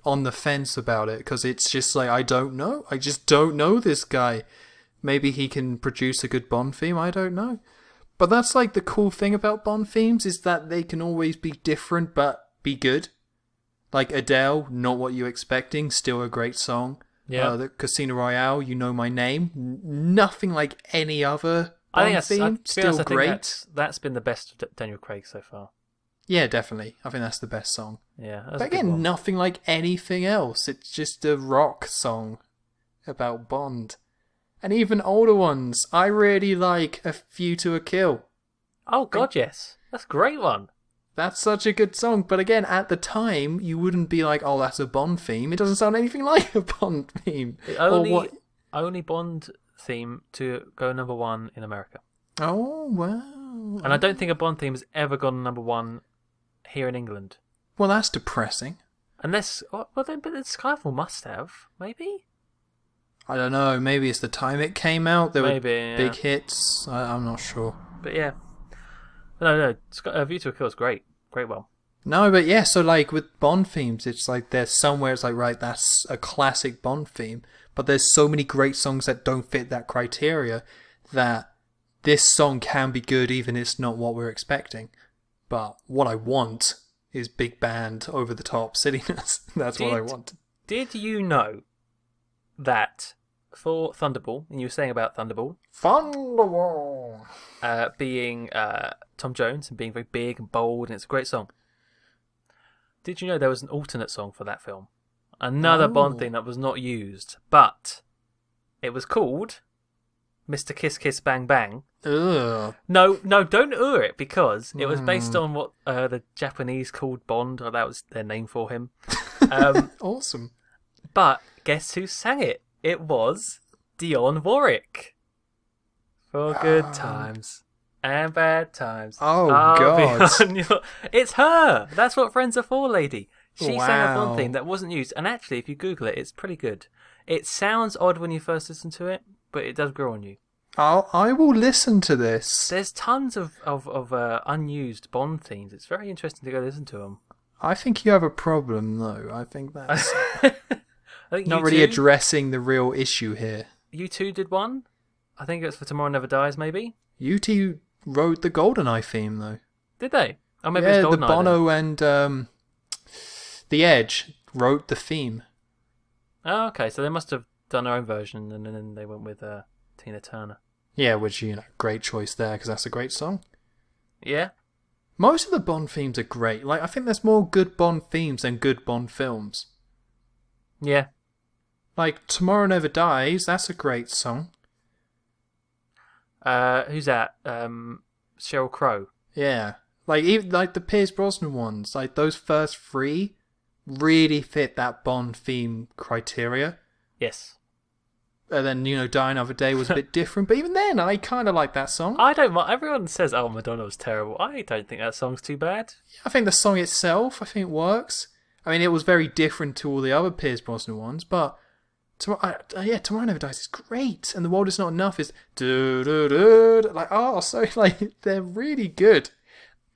on the fence about it, because it's just like I don't know. I just don't know this guy. Maybe he can produce a good Bond theme. I don't know. But that's like the cool thing about Bond themes is that they can always be different but be good. Like Adele, Not What You're Expecting, still a great song. Yeah. The Casino Royale, You Know My Name, nothing like any other Bond theme. Still great. That's been the best of Daniel Craig so far. Yeah, definitely. I think that's the best song. Yeah. But again, nothing like anything else. It's just a rock song about Bond. And even older ones. I really like A View to a Kill. Oh, God, yes. That's a great one. That's such a good song. But again, at the time, you wouldn't be like, oh, that's a Bond theme. It doesn't sound anything like a Bond theme. Only Bond theme to go number one in America. Oh, wow. And I don't think a Bond theme has ever gone number one here in England. Well, that's depressing. Unless, but then Skyfall must have, maybe? I don't know. Maybe it's the time it came out. There were yeah. big hits. I'm not sure. But yeah. No. View to a Kill is great. Great one. No, but yeah, so like with Bond themes, it's like there's somewhere it's like, right, that's a classic Bond theme. But there's so many great songs that don't fit that criteria that this song can be good even if it's not what we're expecting. But what I want is big band, over the top silliness. That's what I want. Did you know that for Thunderball, and you were saying about Thunderball, Thunderball being Tom Jones and being very big and bold, and it's a great song. Did you know there was an alternate song for that film? Another Bond theme that was not used, but it was called Mr. Kiss Kiss Bang Bang. Ugh. No, don't it, because it was based on what the Japanese called Bond, or that was their name for him. Awesome. But guess who sang it? It was Dionne Warwick. For good times and bad times. Oh, God. God. It's her. That's what Friends are for, lady. She sang a Bond Wow. theme that wasn't used. And actually, if you Google it, it's pretty good. It sounds odd when you first listen to it, but it does grow on you. I will listen to this. There's tons of unused Bond themes. It's very interesting to go listen to them. I think you have a problem, though. I think that's I think not really addressing the real issue here. You two did one? I think it's for Tomorrow Never Dies, maybe? You two wrote the GoldenEye theme, though. Did they? Oh, maybe Yeah, it's the GoldenEye. Bono and The Edge wrote the theme. Oh, okay. So they must have done their own version, and then they went with Tina Turner. Yeah, which, great choice there, because that's a great song. Yeah? Most of the Bond themes are great. Like, I think there's more good Bond themes than good Bond films. Yeah. Like, Tomorrow Never Dies, that's a great song. Who's that? Sheryl Crow. Yeah. Like, even like the Pierce Brosnan ones, like those first three really fit that Bond theme criteria. Yes. And then, Die Another Day was a bit different, but even then, I kind of like that song. I don't mind. Everyone says, oh, Madonna was terrible. I don't think that song's too bad. I think the song itself, works. I mean, it was very different to all the other Pierce Brosnan ones, but Tomorrow Never Dies is great, and The World Is Not Enough is they're really good.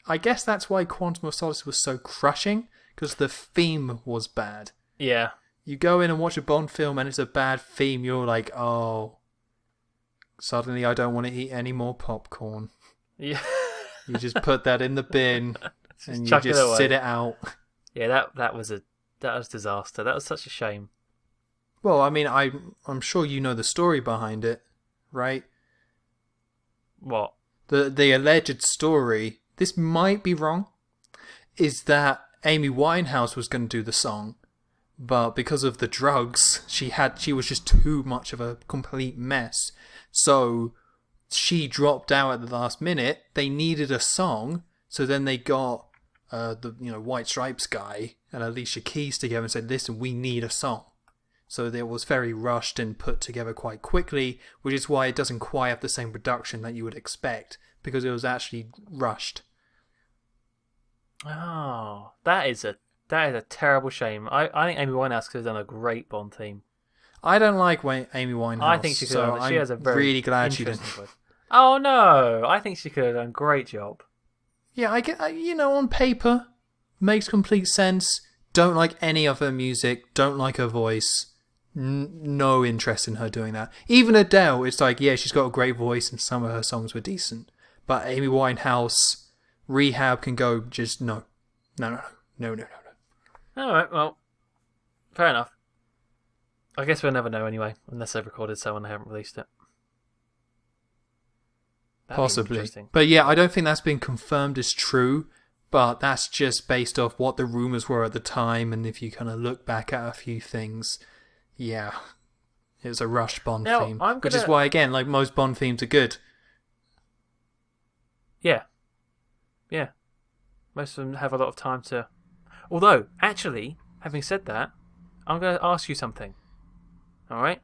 I guess that's why Quantum of Solace was so crushing, because the theme was bad. Yeah. You go in and watch a Bond film and it's a bad theme, you're like, oh, suddenly I don't want to eat any more popcorn. Yeah. You just put that in the bin and you chuck it just away. sit it out. Yeah, that was disaster. That was such a shame. Well, I mean, I'm sure you know the story behind it, right? What? The alleged story, this might be wrong, is that Amy Winehouse was going to do the song, but because of the drugs, she was just too much of a complete mess. So she dropped out at the last minute. They needed a song, so then they got the White Stripes guy and Alicia Keys together and said, "Listen, we need a song." So it was very rushed and put together quite quickly, which is why it doesn't quite have the same production that you would expect, because it was actually rushed. Oh, that is a terrible shame. I think Amy Winehouse could have done a great Bond theme. I don't like Amy Winehouse. I think she could have done. She has a very really glad she didn't. interesting voice. Oh no, I think she could have done a great job. Yeah, I get, on paper, makes complete sense. Don't like any of her music. Don't like her voice. No interest in her doing that. Even Adele, it's like, yeah, she's got a great voice and some of her songs were decent. But Amy Winehouse, Rehab can go just no. Alright, well, fair enough. I guess we'll never know anyway, unless they've recorded so and they haven't released it. That'd be Possibly. interesting. But yeah, I don't think that's been confirmed as true, but that's just based off what the rumours were at the time, and if you kind of look back at a few things, yeah, it was a rushed Bond Now, theme. I'm Which is gonna- why, again, like most Bond themes are good. Yeah. Most of them have a lot of time to... Although, actually, having said that, I'm going to ask you something. Alright?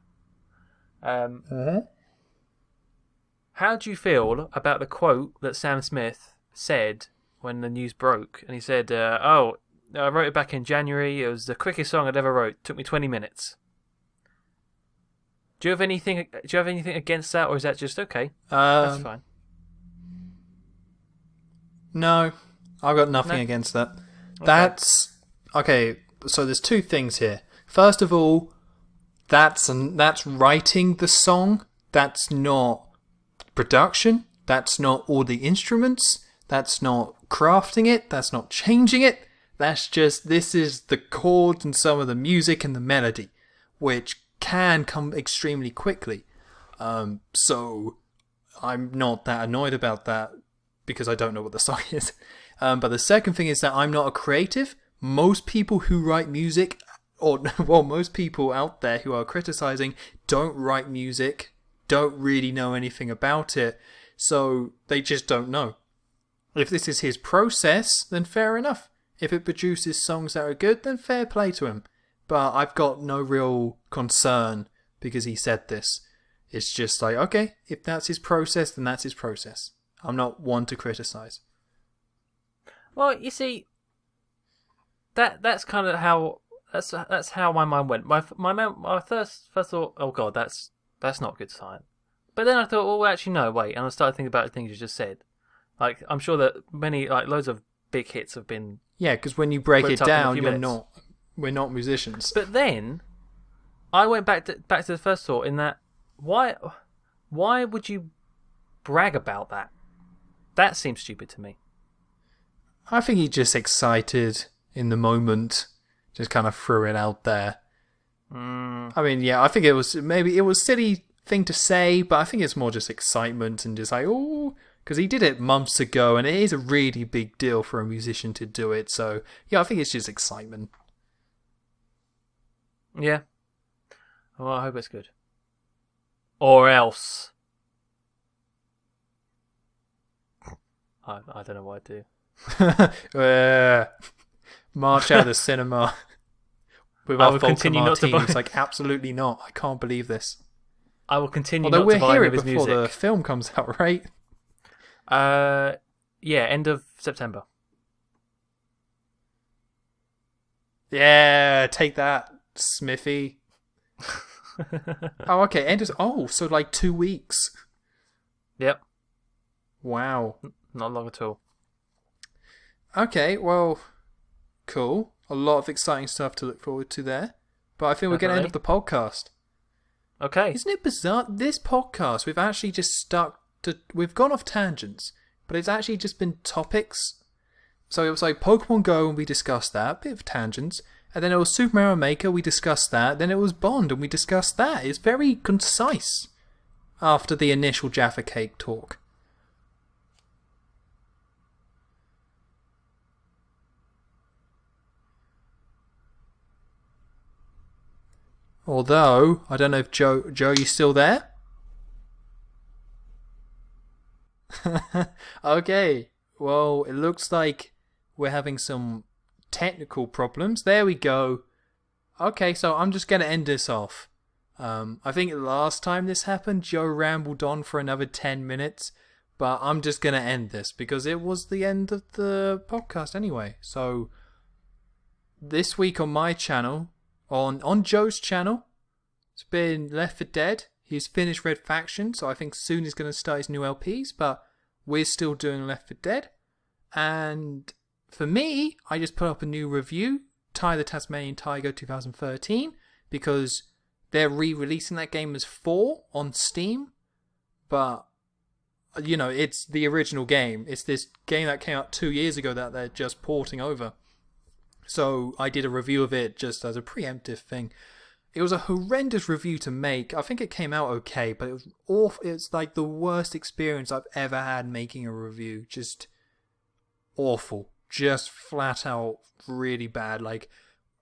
How do you feel about the quote that Sam Smith said when the news broke? And he said, I wrote it back in January. It was the quickest song I'd ever wrote. It took me 20 minutes. Do you have anything against that, or is that just okay? That's fine. No, I've got nothing No? against that. That's okay. So there's two things here. First of all, that's writing the song. That's not production. That's not all the instruments. That's not crafting it. That's not changing it. That's just, this is the chords and some of the music and the melody, which can come extremely quickly. So I'm not that annoyed about that, because I don't know what the song is. But the second thing is that I'm not a creative. Most people who write music, most people out there who are criticizing don't write music, don't really know anything about it, so they just don't know. If this is his process, then fair enough. If it produces songs that are good, then fair play to him. But I've got no real concern because he said this. It's just like, okay, if that's his process, then that's his process. I'm not one to criticize. Well, you see, that's kind of how that's how my mind went. My first thought, oh god, that's not a good sign. But then I thought, well, actually no, wait, and I started thinking about the things you just said. Like, I'm sure that loads of big hits have been. Yeah, because when you break it down, we're not musicians. But then I went back to the first thought in that why would you brag about that? That seems stupid to me. I think he's just excited in the moment, just kind of threw it out there. I mean, yeah, I think it was silly thing to say, but I think it's more just excitement and just like, oh, because he did it months ago, and it is a really big deal for a musician to do it. So yeah, I think it's just excitement. Yeah. Well, I hope it's good. Or else. I don't know what I'd do. March out of the cinema with our vodka martinis. Like, absolutely not. I can't believe this. I will continue Although not to buy we'll any of his hear it before music. the film comes out, right? Yeah, end of September. Yeah, take that, Smithy. Oh, okay. So like 2 weeks. Yep. Wow. Not long at all. Okay, well, cool. A lot of exciting stuff to look forward to there. But I think we're going to end up the podcast. Okay. Isn't it bizarre? This podcast, we've actually just we've gone off tangents, but it's actually just been topics. So it was like Pokemon Go, and we discussed that, a bit of tangents. And then it was Super Mario Maker, we discussed that. Then it was Bond, and we discussed that. It's very concise after the initial Jaffa Cake talk. Although, I don't know if Joe, you still there? Okay, well, it looks like we're having some technical problems. There we go. Okay, so I'm just going to end this off. I think last time this happened, Joe rambled on for another 10 minutes, but I'm just going to end this because it was the end of the podcast anyway. So, this week on my channel, on Joe's channel, it's been Left 4 Dead. He's finished Red Faction, so I think soon he's going to start his new LPs, but we're still doing Left 4 Dead. And for me, I just put up a new review, Ty the Tasmanian Tiger 2013, because they're re-releasing that game as 4 on Steam, but, you know, it's the original game. It's this game that came out 2 years ago that they're just porting over. So I did a review of it just as a preemptive thing. It was a horrendous review to make. I think it came out okay, but it was awful. It's like the worst experience I've ever had making a review. Just awful. Just flat out really bad. Like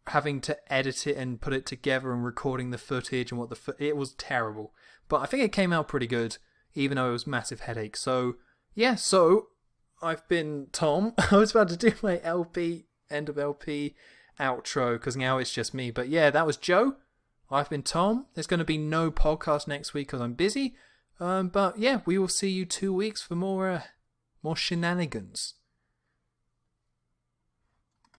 having to edit it and put it together and recording the footage and it was terrible. But I think it came out pretty good, even though it was massive headache. So yeah, I've been Tom. I was about to do my end of LP outro because now it's just me. But yeah, that was Joe. I've been Tom. There's going to be no podcast next week because I'm busy. But yeah, we will see you 2 weeks for more shenanigans.